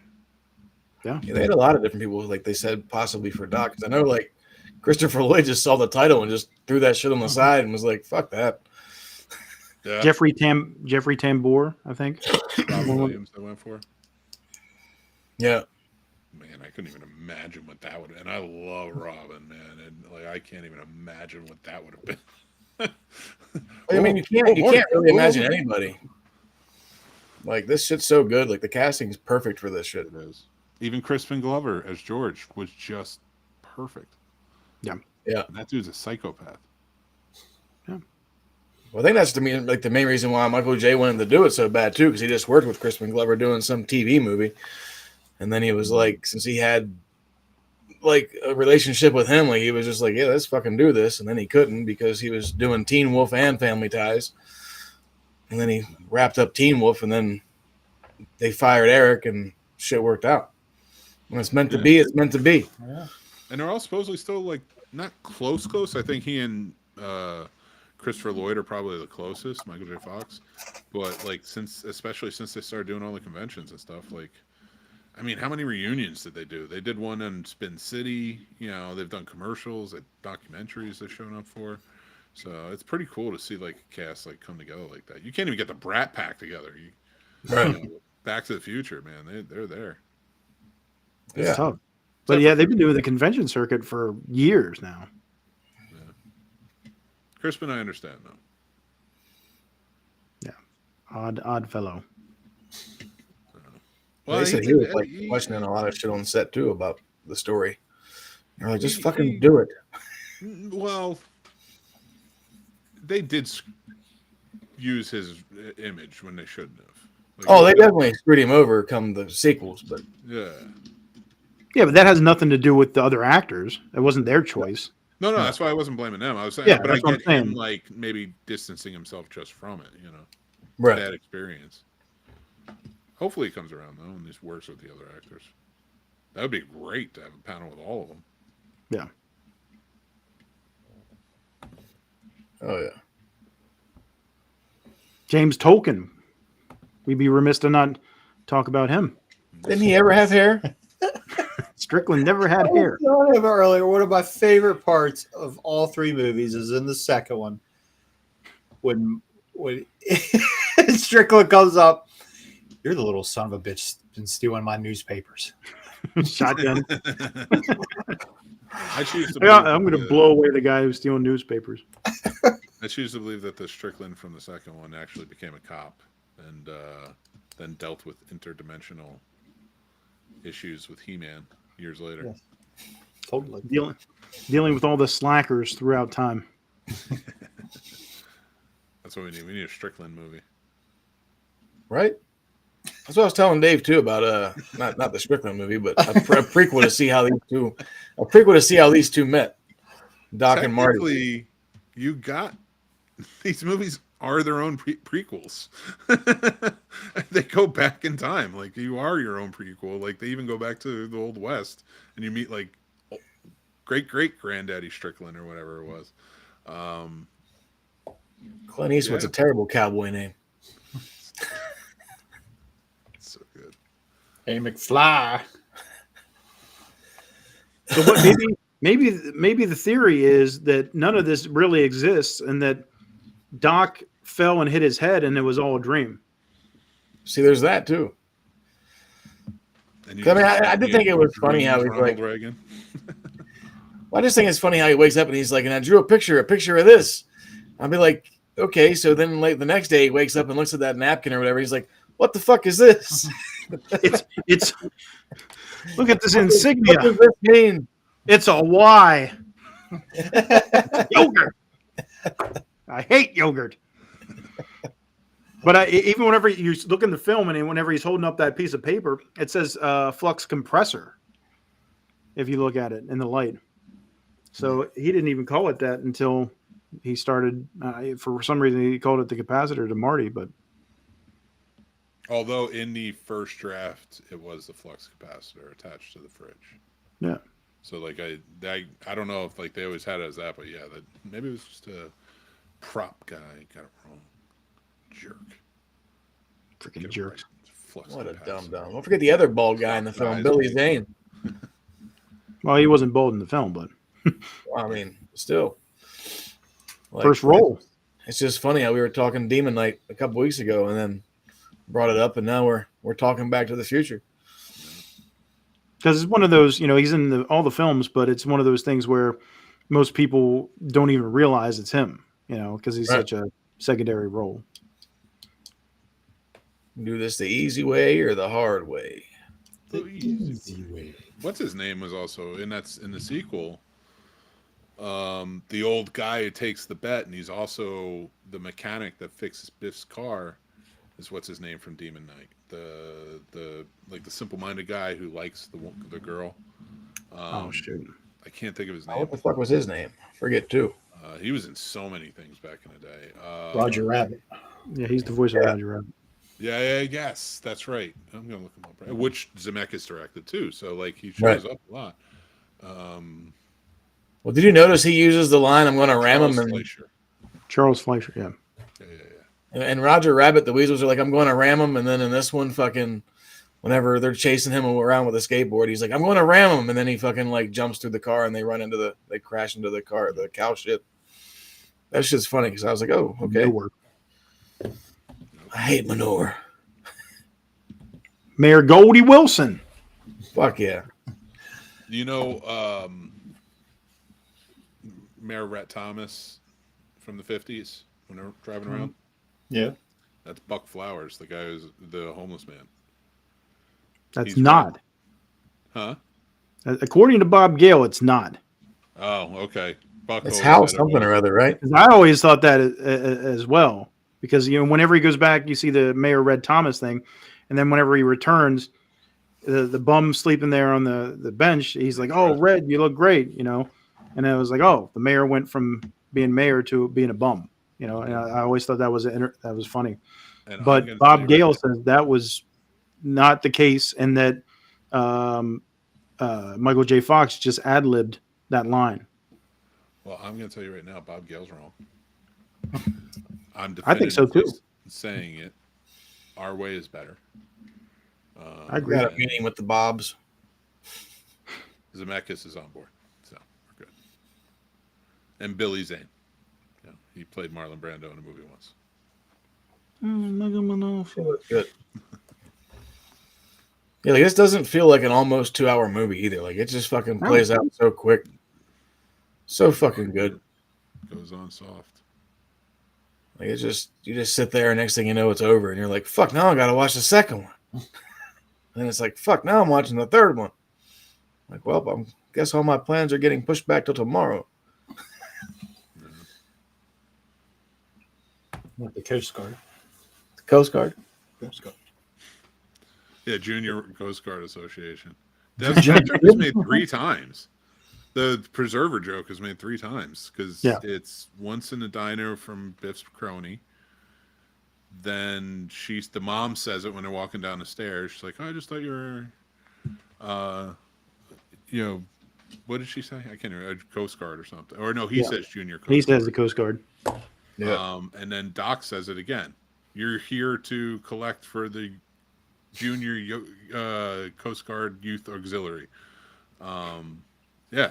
Yeah, they had a lot of different people, like they said, possibly for Doc. Because I know, like, Christopher Lloyd just saw the title and just threw that shit on the side and was like, "Fuck that." Yeah. Jeffrey Tambor, I think. Robin Williams I went for. Yeah. Man, I couldn't even imagine what that would have been. And I love Robin, man, and like I can't even imagine what that would have been. I mean, you can't really imagine anybody. Like, this shit's so good. Like, the casting's perfect for this shit. It is. Even Crispin Glover as George was just perfect. Yeah. Yeah. That dude's a psychopath. Yeah. Well, I think that's the main reason why Michael J. wanted to do it so bad, too, because he just worked with Crispin Glover doing some TV movie. And then he was like, since he had like a relationship with him, like he was just like, yeah, let's fucking do this. And then he couldn't because he was doing Teen Wolf and Family Ties. And then he wrapped up Teen Wolf, and then they fired Eric, and shit worked out. When it's meant to be, it's meant to be. Yeah. And they're all supposedly still like not close. I think he and Christopher Lloyd are probably the closest, Michael J. Fox. But like especially since they started doing all the conventions and stuff, like, I mean, how many reunions did they do? They did one in Spin City. You know, they've done commercials, documentaries they've shown up for. So it's pretty cool to see like a cast like come together like that. You can't even get the Brat Pack together. Right. Back to the Future, man. They're there. It's tough. But yeah, they've been doing the convention circuit for years now. Yeah. Crispin, I understand though. Yeah. Odd fellow. Well, they said he was like questioning a lot of shit on set too about the story. They're like, just fucking do it. Well, they did use his image when they shouldn't have. Like, they definitely screwed him over come the sequels, but yeah. Yeah, but that has nothing to do with the other actors. It wasn't their choice. No, that's why I wasn't blaming them. I was saying, Yeah, but I that's what get I'm him saying. like maybe distancing himself just from it, right. Bad experience. Hopefully he comes around though and just works with the other actors. That would be great to have a panel with all of them. Yeah. Oh yeah. James Tolkien. We'd be remiss to not talk about him. Didn't he ever have hair? Strickland never had hair. Talking about earlier, one of my favorite parts of all three movies is in the second one when Strickland comes up. You're the little son of a bitch been stealing my newspapers. Shotgun. I choose to Yeah, I'm going to blow away the guy who's stealing newspapers. I choose to believe that the Strickland from the second one actually became a cop and then dealt with interdimensional issues with He-Man years later. Yes. Totally. Dealing with all the slackers throughout time. That's what we need. We need a Strickland movie. Right? That's what I was telling Dave too about not the Strickland movie, but a prequel to see how these two met. Doc and Marty. Technically, you got these movies are their own prequels. They go back in time. Like you are your own prequel. Like they even go back to the Old West and you meet like great granddaddy Strickland or whatever it was. Clint Eastwood's a terrible cowboy name. So good. Hey, McFly. So what, maybe the theory is that none of this really exists and that Doc fell and hit his head and it was all a dream. See, there's that too. And I mean, I did think it was funny how he's like, Reagan. well, I just think it's funny how he wakes up and he's like, and I drew a picture of this. I'll be like, okay. So then late the next day he wakes up and looks at that napkin or whatever. He's like, what the fuck is this? It's look at this insignia. What does this mean? It's a Y. Yogurt. I hate yogurt. But even whenever you look in the film and whenever he's holding up that piece of paper, it says flux compressor. If you look at it in the light. So he didn't even call it that until he started. For some reason, he called it the capacitor to Marty. But although in the first draft, it was the flux capacitor attached to the fridge. Yeah. So like I don't know if like they always had it as that, but yeah, that maybe it was just a prop guy got it wrong. Jerk. Freaking jerks. Flux What a capacitor. dumb. Don't forget the other bald guy in the film, Billy Zane. Well, he wasn't bold in the film, but Well, I mean, still. Like, first role. It's just funny how we were talking Demon Knight a couple weeks ago and then brought it up, and now we're talking Back to the Future. Because it's one of those, he's in all the films, but it's one of those things where most people don't even realize it's him, because he's such a secondary role. Do this the easy way or the hard way? The easy way. What's his name was also in the sequel. The old guy who takes the bet, and he's also the mechanic that fixes Biff's car. Is what's his name from Demon Knight? The simple-minded guy who likes the girl. Oh shoot! I can't think of his name. What the fuck was his name? Forget too. He was in so many things back in the day. Roger Rabbit. Yeah, he's the voice of Roger Rabbit. Yeah, yes, that's right. I'm gonna look him up. Right? Which Zemeckis directed too, so like he shows up a lot. Well, did you notice he uses the line, "I'm going to ram him"? And Glacier. Charles Fleischer. Yeah. And Roger Rabbit, the weasels are like, I'm going to ram him. And then in this one, fucking, whenever they're chasing him around with a skateboard, he's like, I'm going to ram him. And then he fucking like jumps through the car and they crash into the car, the cow shit. That shit's funny because I was like, oh, okay. Manure. I hate manure. Mayor Goldie Wilson. Fuck yeah. You know, Mayor Rhett Thomas from the 50s when they're driving around? Yeah. That's Buck Flowers, the guy who's the homeless man. That's not. Huh? According to Bob Gale, it's not. Oh, okay. Buck It's always Hal said it something was. or other, right? 'Cause I always thought that as well, because whenever he goes back, you see the Mayor Red Thomas thing, and then whenever he returns, the bum sleeping there on the bench, he's like, "Oh, Red, you look great," and I was like, "Oh, the mayor went from being mayor to being a bum," and I always thought that was funny. And But Bob Gale says that was not the case, and that Michael J. Fox just ad-libbed that line. Well, I'm going to tell you right now, Bob Gale's wrong. I think so too. Saying it, our way is better. I agree. Got a meeting with the Bobs. Zemeckis is on board, so we're good. And Billy Zane, he played Marlon Brando in a movie once. Good. Yeah, like this doesn't feel like an almost 2-hour movie either. Like it just fucking plays out so quick, so fucking good. Goes on soft. Like you just sit there, and next thing you know, it's over, and you're like, "Fuck!" Now I gotta watch the second one. And it's like, "Fuck!" Now I'm watching the third one. Like, well, I guess all my plans are getting pushed back till tomorrow. With the Coast Guard. The Coast Guard. Coast Guard. Yeah, Junior Coast Guard Association. That joke is made 3 times. The preserver joke is made 3 times because it's once in the diner from Biff's Crony. Then the mom says it when they're walking down the stairs. She's like, "Oh, I just thought you were, what did she say? I can't remember. A Coast Guard or something. Or no, he says Junior Coast Guard. He says the Coast Guard. Yeah. And then Doc says it again. You're here to collect for the Junior Coast Guard Youth Auxiliary. That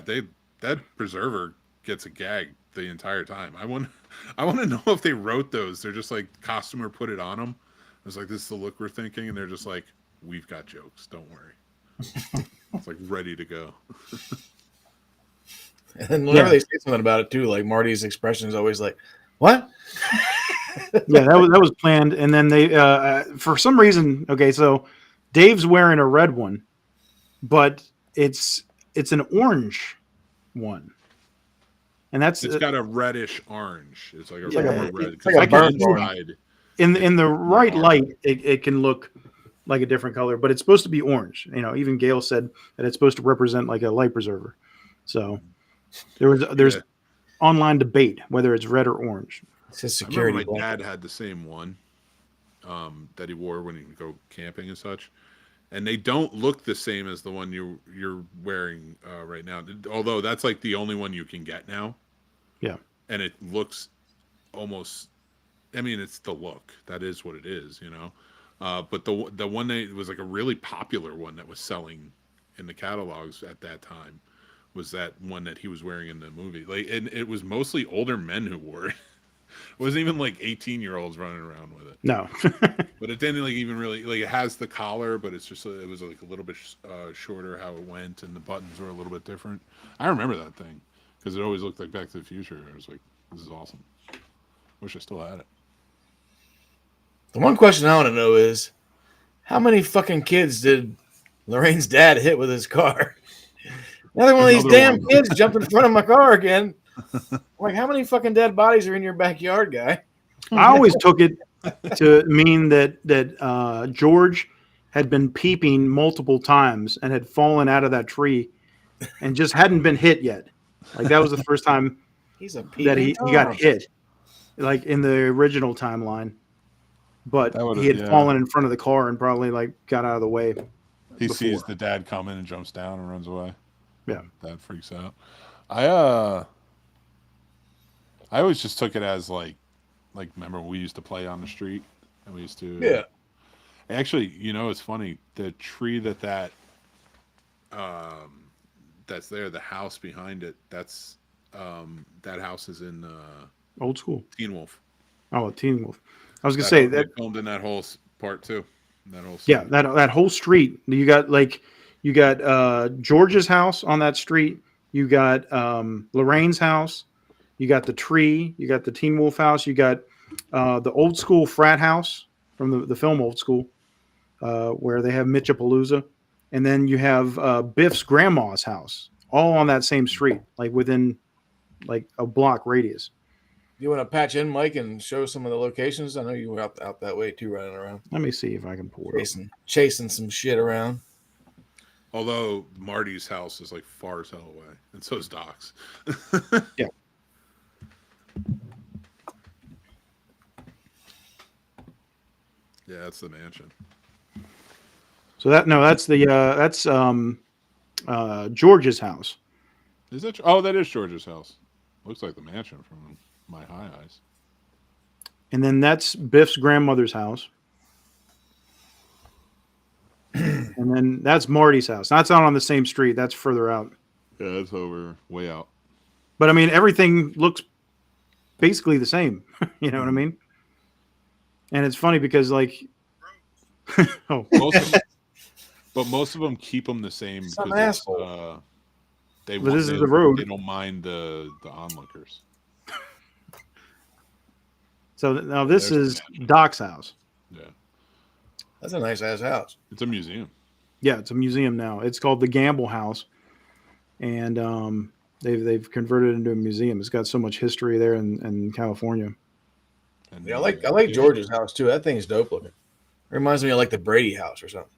preserver gets a gag the entire time. I want to know if they wrote those. They're just like costumer put it on them. It's like, this is the look we're thinking, and they're just like, we've got jokes. Don't worry. It's like ready to go. And whenever they say something about it too, like Marty's expression is always like, "What?" Yeah, that was planned, and then they for some reason. Okay, so Dave's wearing a red one, but it's an orange one, and it's got a reddish orange. It's like a red. It's like a burnt inside. In the right light, it can look like a different color, but it's supposed to be orange. Even Gale said that it's supposed to represent like a light preserver. So there's online debate whether it's red or orange. It's his I security. remember my dad had the same one that he wore when he would go camping and such, and they don't look the same as the one you're wearing right now. Although that's like the only one you can get now. Yeah, and it looks almost. I mean, it's the look. That is what it is, But the one that was like a really popular one that was selling in the catalogs at that time was that one that he was wearing in the movie. Like, and it was mostly older men who wore it. It wasn't even like 18-year-olds running around with it. no. But it didn't like even really like it has the collar, but it was like a little bit shorter how it went, and the buttons were a little bit different. I remember that thing because it always looked like Back to the Future. I was like, this is awesome. Wish I still had it. The one question I want to know is, how many fucking kids did Lorraine's dad hit with his car? Another one of these damn kids jumped in front of my car again. Like, how many fucking dead bodies are in your backyard, guy? I always took it to mean that George had been peeping multiple times and had fallen out of that tree and just hadn't been hit yet. Like, that was the first time that he got hit, like in the original timeline. But he had fallen in front of the car and probably like got out of the way. He sees the dad coming and jumps down and runs away. Yeah, that freaks out. I I always just took it as like remember we used to play on the street and we used to. Yeah. Actually, it's funny. The tree that's there, the house behind it. That's that house is in Old School. Teen Wolf. Oh, Teen Wolf. I was gonna say that they filmed in that whole part too. That whole yeah, that whole street. You got George's house on that street. You got Lorraine's house. You got the tree. You got the Teen Wolf house. You got the Old School frat house from the film Old School, where they have Mitchapalooza, and then you have Biff's grandma's house, all on that same street, like within like a block radius. You want to patch in, Mike, and show some of the locations? I know you were out that way too, running around. Let me see if I can pull it up. Chasing some shit around. Although Marty's house is like far as hell away, and so is Doc's. Yeah. Yeah, that's the mansion. So that's George's house. Is that? Oh, that is George's house. Looks like the mansion from my high eyes. And then that's Biff's grandmother's house. And then that's Marty's house. That's not on the same street. That's further out. Yeah, that's over way out. But I mean, everything looks basically the same. You know what I mean? And it's funny because like, most of them keep them the same. Some asshole. This is the road. They don't mind the onlookers. So now this is Doc's house. Yeah, That's a nice ass house. it's a museum. Yeah, it's a museum now. It's called the Gamble House, and they've converted it into a museum. It's got so much history there in California. And Yeah, I like George's house too. That thing's dope looking. It reminds me of like the Brady house or something.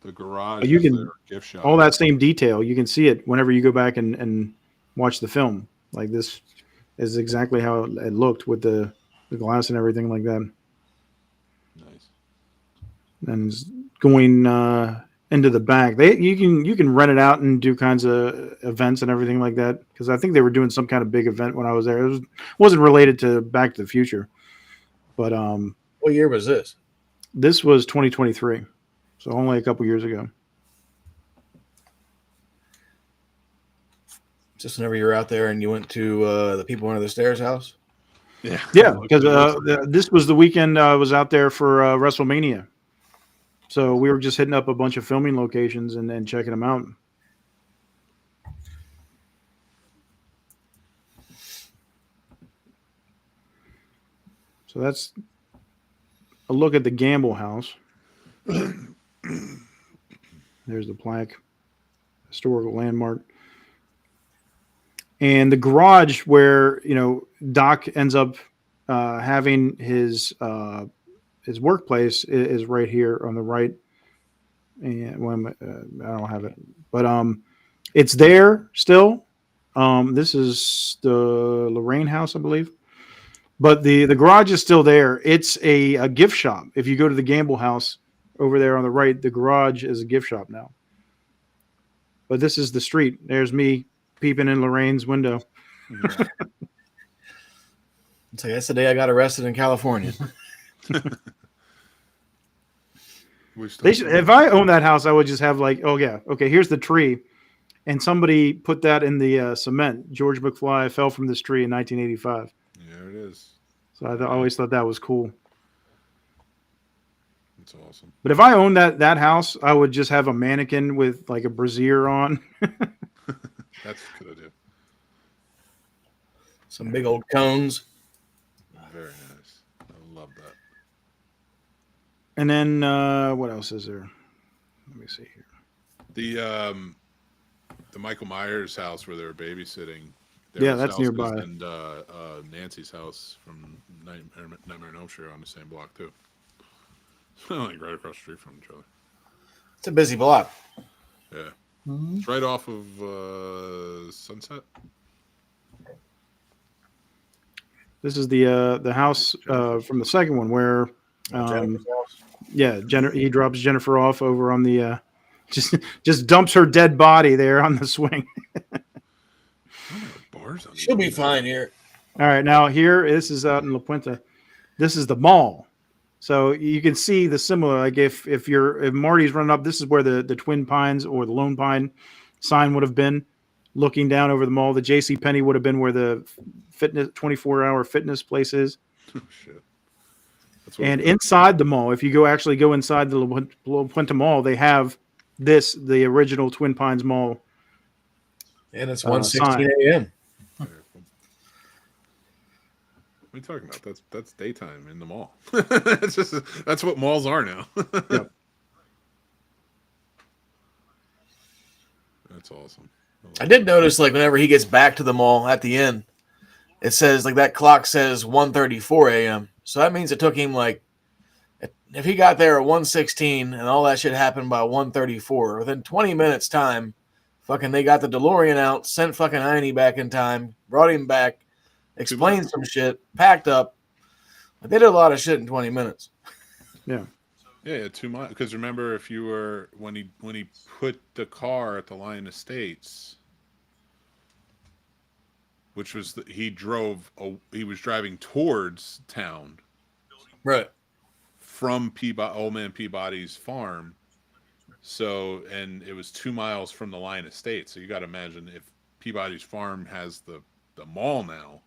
the garage. You is can- their gift shop. All that same detail, you can see it whenever you go back and watch the film. Like this is exactly how it looked with the glass and everything like that. Nice. And it's going into the back. You can rent it out and do kinds of events and everything like that. Because I think they were doing some kind of big event when I was there. It wasn't related to Back to the Future, but What year was this? this was 2023, so only a couple years ago. Just whenever you were out there and you went to the people under the stairs house. Yeah. Yeah, because this was the weekend I was out there for WrestleMania. So we were just hitting up a bunch of filming locations and checking them out. So that's a look at the Gamble House. There's the plaque, historical landmark. And the garage where, Doc ends up having his workplace is right here on the right. And I don't have it, but it's there still. This is the Lorraine house, I believe. But the garage is still there. It's a gift shop. If you go to the Gamble House over there on the right, the garage is a gift shop now. But this is the street. There's me peeping in Lorraine's window. It's like that's the day I got arrested in California. If I owned that house, I would just have like, oh yeah, okay, here's the tree, and somebody put that in the cement. George McFly fell from this tree in 1985. There it is. So I always thought that was cool. That's awesome. But if I owned that house, I would just have a mannequin with like a brassiere on. That's a good idea. Some big old cones. Very nice. I love that. And then what else is there? Let me see here. The Michael Myers house where they were babysitting. Yeah, that's nearby. And Nancy's house from Nightmare on Elm Street on the same block too. Like right across the street from each other. It's a busy block. Yeah. It's right off of Sunset. This is the house from the second one where he drops Jennifer off over on the just dumps her dead body there on the swing. cars on. She'll be fine here. All right, now here, this is out in La Puente. This is the mall. So you can see the similar, like if Marty's running up, this is where the Twin Pines or the Lone Pine sign would have been, looking down over the mall. The J.C. Penney would have been where the fitness 24-hour fitness place is. Shit. And inside the mall, if you go inside the La Puente Mall, they have the original Twin Pines Mall. And it's 1:16 a.m. What are you talking about? That's daytime in the mall. That's what malls are now. Yep. That's awesome. I did notice, like, whenever he gets back to the mall at the end, it says, like, that clock says 1:34 a.m. So that means it took him, like, if he got there at 1:16 and all that shit happened by 1:34, within 20 minutes time, fucking they got the DeLorean out, sent fucking Heine back in time, brought him back, explained some shit, packed up. They did a lot of shit in 20 minutes. Yeah. Yeah, 2 miles. Because remember, if you were when he put the car at the Lion Estates, which was he was driving towards town, right, from Old Man Peabody's farm. So, and it was 2 miles from the Lion Estate. So you got to imagine if Peabody's farm has the mall now,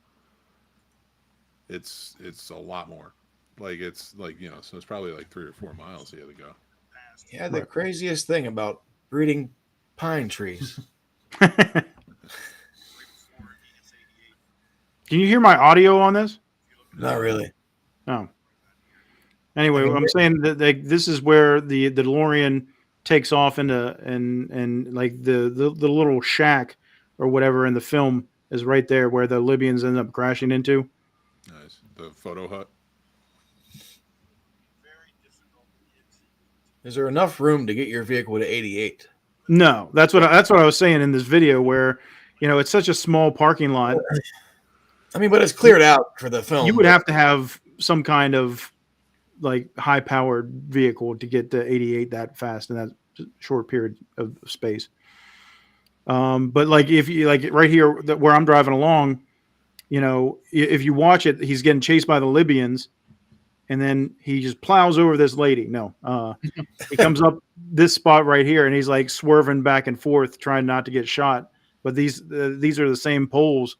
it's a lot more. Like it's like, you know, so it's probably like 3 or 4 miles he had to go. Yeah, the craziest thing about breeding pine trees. Can you hear my audio on this? Not really. No. Anyway, I'm saying that this is where the DeLorean takes off into and like the little shack or whatever in the film is right there where the Libyans end up crashing into. Nice. The photo hut. Is there enough room to get your vehicle to 88? No, that's what I was saying in this video where, you know, it's such a small parking lot. I mean, but it's cleared out for the film. You would have to have some kind of like high powered vehicle to get to 88 that fast in that short period of space. But like if you like right here where I'm driving along, you know, if you watch it, he's getting chased by the Libyans. And then he just plows over this lady. No, he comes up this spot right here, and he's like swerving back and forth, trying not to get shot. But these are the same poles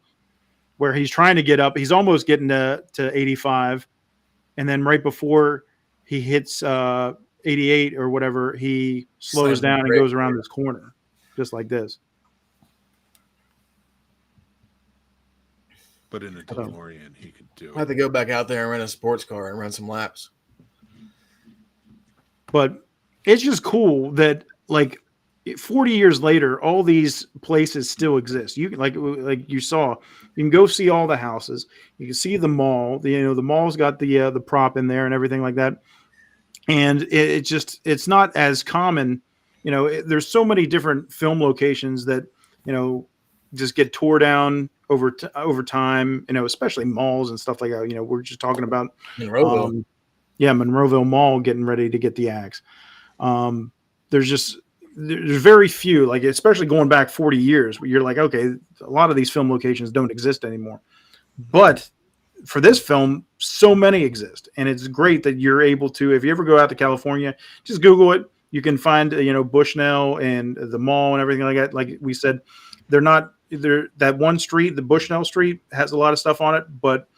where he's trying to get up. He's almost getting to 85, and then right before he hits 88 or whatever, he slows down and goes around this corner, just like this. But in a DeLorean, he could do it. I have to go back out there and rent a sports car and run some laps. But it's just cool that like 40 years later, all these places still exist. You like you saw, you can go see all the houses. You can see the mall. The mall's got the prop in there and everything like that. And it's not as common. You know, there's so many different film locations that, you know, just get tore down over time, you know, especially malls and stuff like that. You know, we're just talking about Monroeville. Monroeville Mall getting ready to get the axe. There's very few, like especially going back 40 years, where you're like, okay, a lot of these film locations don't exist anymore. But for this film, so many exist, and it's great that you're able to. If you ever go out to California, just Google it. You can find Bushnell and the mall and everything like that. Like we said, that one street, the Bushnell Street, has a lot of stuff on it, but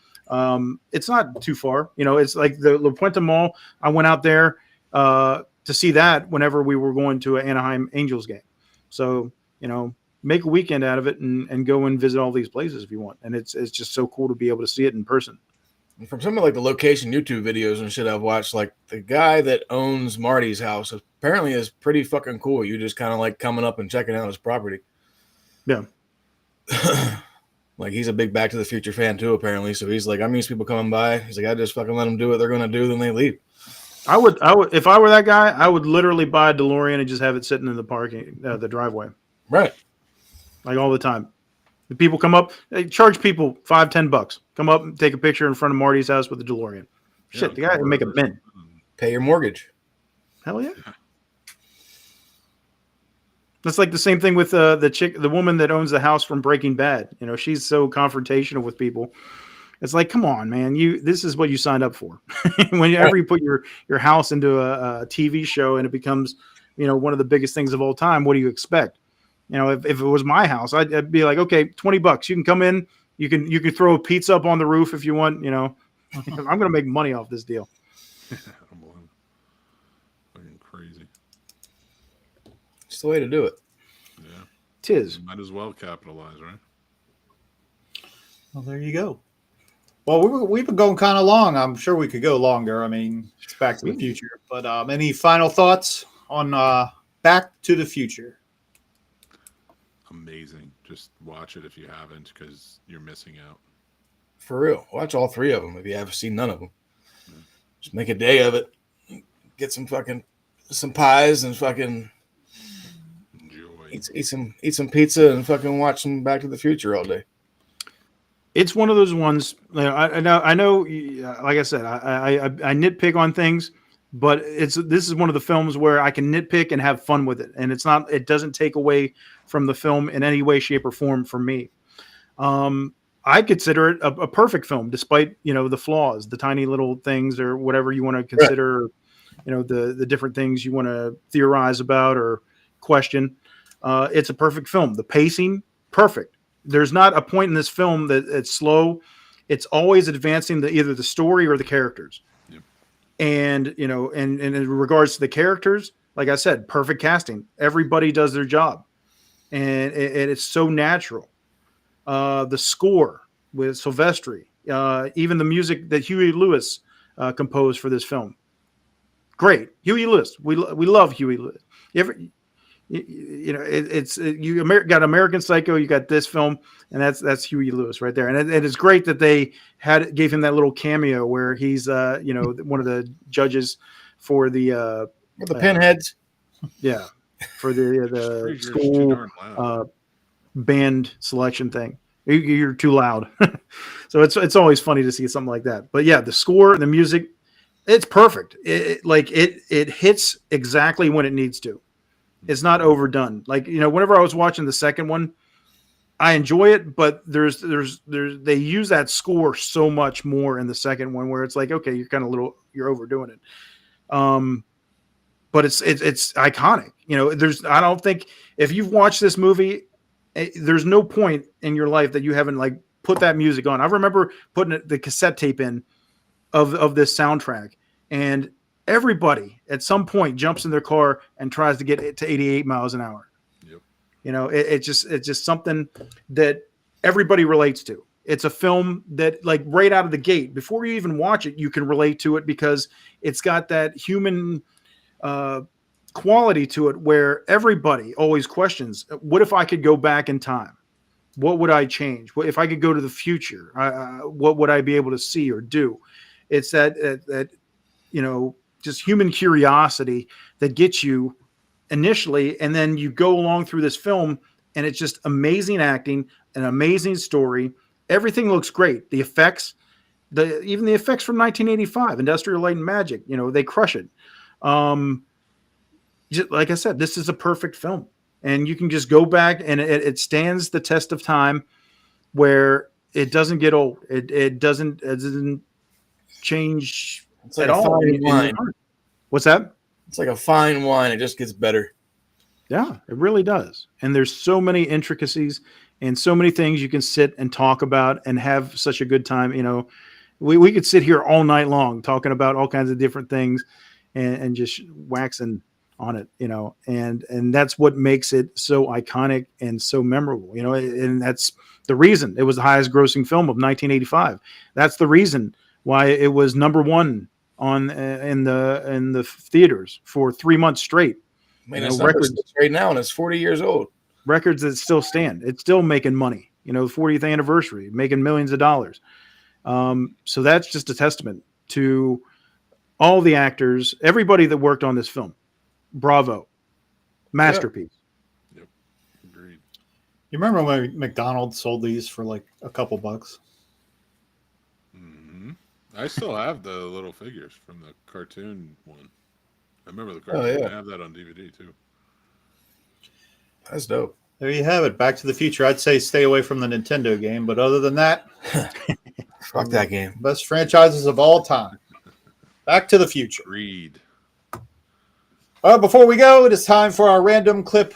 it's not too far. You know, it's like the La Puente Mall. I went out there to see that whenever we were going to an Anaheim Angels game. So, you know, make a weekend out of it and go and visit all these places if you want. And it's just so cool to be able to see it in person. And from some of like the location YouTube videos and shit I've watched, like the guy that owns Marty's house apparently is pretty fucking cool. You just kind of like coming up and checking out his property. Yeah. Like he's a big Back to the Future fan too, apparently. So he's like, I'm used to people coming by. He's like, I just fucking let them do what they're gonna do, then they leave. I would, if I were that guy, I would literally buy a DeLorean and just have it sitting in the parking, the driveway, right? Like all the time. The people come up, they charge people $5-10. Come up and take a picture in front of Marty's house with the DeLorean. Shit, the guy can make a mint. Pay your mortgage. Hell yeah. That's like the same thing with the woman that owns the house from Breaking Bad. You know, she's so confrontational with people. It's like, come on, man, this is what you signed up for. Whenever you put your house into a TV show and it becomes, you know, one of the biggest things of all time, what do you expect? You know, if it was my house, I'd be like, okay, $20, you can come in, you can throw a pizza up on the roof if you want. You know, I'm gonna make money off this deal. Fucking crazy. It's the way to do it. Yeah, Tis. might as well capitalize, right? Well, there you go. Well, we've been going kind of long. I'm sure we could go longer. I mean, it's Back to the Future. But any final thoughts on Back to the Future? Amazing. Just watch it if you haven't, because you're missing out. For real. Watch all 3 of them if you haven't seen none of them. Just make a day of it. Get some pies and fucking eat some pizza and fucking watch some Back to the Future all day. It's one of those ones. You know, I know. Like I said, I nitpick on things, but this is one of the films where I can nitpick and have fun with it, and it doesn't take away from the film in any way, shape, or form for me. I consider it a perfect film, despite, you know, the flaws, the tiny little things, or whatever you want to consider. Right. You know, the different things you want to theorize about or question. It's a perfect film. The pacing, perfect. There's not a point in this film that it's slow. It's always advancing either the story or the characters. Yep. And, you know, and in regards to the characters, like I said, perfect casting. Everybody does their job. And it's so natural. The score with Silvestri, even the music that Huey Lewis composed for this film. Great. Huey Lewis. We love Huey Lewis. You know, you got American Psycho, you got this film, and that's Huey Lewis right there. And it's great that they gave him that little cameo where he's you know, one of the judges for the pinheads. Yeah, for the school band selection thing. You're too loud. So it's always funny to see something like that. But yeah, the score, the music, it's perfect. It hits exactly when it needs to. It's not overdone. Like, you know, whenever I was watching the second one, I enjoy it, but they use that score so much more in the second one, where it's like, okay, you're overdoing it. But it's iconic. You know, I don't think, if you've watched this movie, there's no point in your life that you haven't like put that music on. I remember putting the cassette tape in of this soundtrack, and everybody at some point jumps in their car and tries to get it to 88 miles an hour. Yep. You know, it's just something that everybody relates to. It's a film that, like, right out of the gate, before you even watch it, you can relate to it, because it's got that human quality to it, where everybody always questions, what if I could go back in time? What would I change? What if I could go to the future? What would I be able to see or do? It's that you know, just human curiosity that gets you initially, and then you go along through this film, and it's just amazing acting, an amazing story. Everything looks great. The effects, even the effects from 1985, Industrial Light and Magic, you know, they crush it. Just, like I said, this is a perfect film, and you can just go back, and it stands the test of time, where it doesn't get old. It doesn't change. It's like a fine wine. What's that? It's like a fine wine. It just gets better. Yeah, it really does. And there's so many intricacies and so many things you can sit and talk about and have such a good time. You know, we could sit here all night long talking about all kinds of different things and just waxing on it, you know, and that's what makes it so iconic and so memorable, you know, and that's the reason it was the highest grossing film of 1985. That's the reason why it was number one on in the theaters for 3 months straight. Man, it's records right now, and it's 40 years old. Records that still stand. It's still making money. You know, 40th anniversary, making millions of dollars. So that's just a testament to all the actors, everybody that worked on this film. Bravo, masterpiece. Yep, agreed. You remember when McDonald's sold these for like a couple bucks? I still have the little figures from the cartoon one. I remember the cartoon. I have that on DVD too. That's dope. There you have it. Back to the Future. I'd say stay away from the Nintendo game, but other than that, fuck that game. Best franchises of all time. Back to the Future. Read. Before we go, it is time for our random clip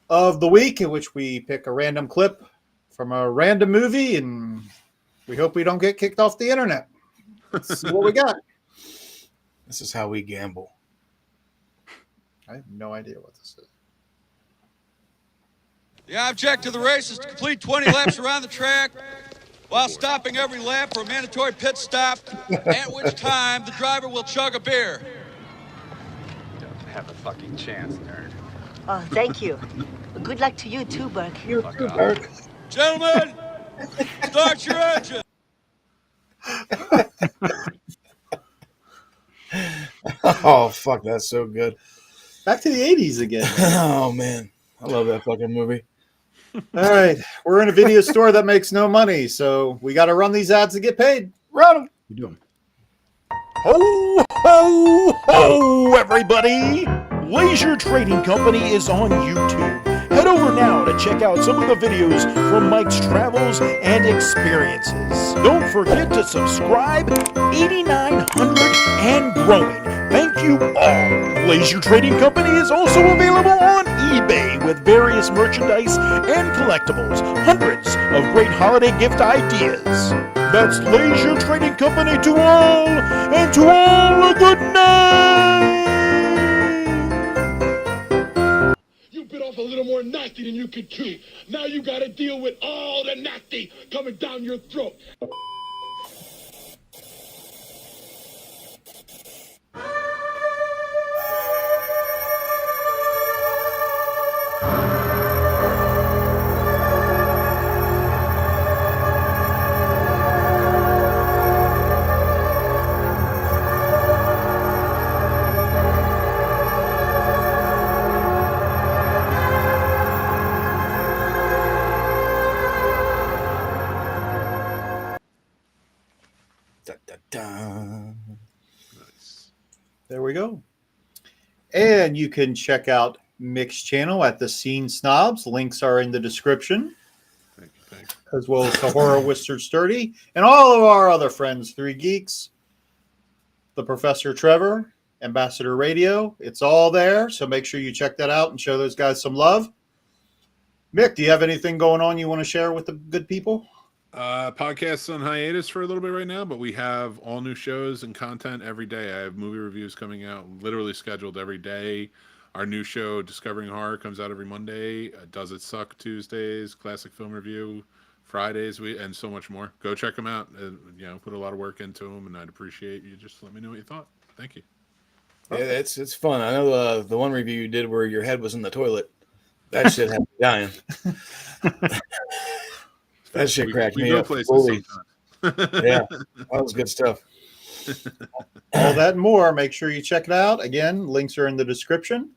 of the week, in which we pick a random clip from a random movie, and we hope we don't get kicked off the internet. Let's see what we got. This is how we gamble. I have no idea what this is. The object of the race is to complete 20 laps around the track while stopping every lap for a mandatory pit stop, at which time the driver will chug a beer. Don't have a fucking chance, nerd. Oh, thank you. Good luck to you too, Burke. You too, Burke. Gentlemen, start your engine. Oh, fuck, that's so good. Back to the 80s again. Oh, man. I love that fucking movie. All right. We're in a video store that makes no money, so we got to run these ads to get paid. Run them. You do them. Ho, ho, ho, everybody! Laser Trading Company is on YouTube. Head over now to check out some of the videos from Mike's travels and experiences. Don't forget to subscribe, 8,900 and growing. Thank you all. Laser Trading Company is also available on eBay with various merchandise and collectibles. Hundreds of great holiday gift ideas. That's Laser Trading Company to all, and to all a good night! You bit off a little more nasty than you could chew. Now you gotta deal with all the nasty coming down your throat. There we go. And you can check out Mick's channel at the Scene Snobs. Links are in the description. Thank you. As well as the Horror Wizard Sturdy and all of our other friends, Three Geeks, the Professor Trevor, Ambassador Radio. It's all there, so make sure you check that out and show those guys some love. Mick, do you have anything going on you want to share with the good people? Podcast's on hiatus for a little bit right now, but we have all new shows and content every day. I have movie reviews coming out, literally scheduled every day. Our new show, Discovering Horror, comes out every Monday. Does It Suck Tuesdays, Classic Film Review Fridays, and so much more. Go check them out. Put a lot of work into them, and I'd appreciate you just let me know what you thought. Thank you. Yeah, it's fun. I know the one review you did where your head was in the toilet. That shit had me dying. That shit cracked me up. Holy. Yeah, that was good stuff. All that and more. Make sure you check it out. Again, links are in the description.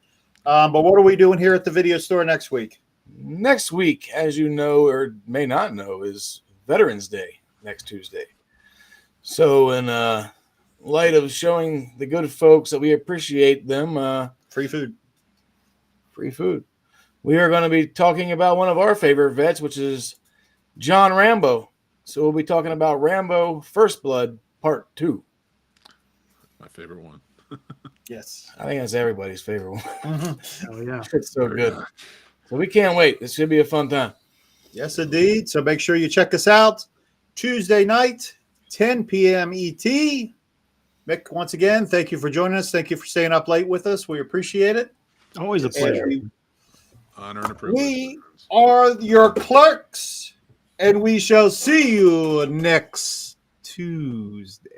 But what are we doing here at the video store next week? Next week, as you know or may not know, is Veterans Day next Tuesday. So in light of showing the good folks that we appreciate them, free food. We are going to be talking about one of our favorite vets, which is John Rambo. So we'll be talking about Rambo First Blood Part 2. My favorite one. Yes. I think that's everybody's favorite one. Oh, yeah. It's so good. So we can't wait. This should be a fun time. Yes, indeed. So make sure you check us out Tuesday night, 10 p.m. ET. Mick, once again, thank you for joining us. Thank you for staying up late with us. We appreciate it. Always a pleasure. Honor and a privilege. We are your clerks, and we shall see you next Tuesday.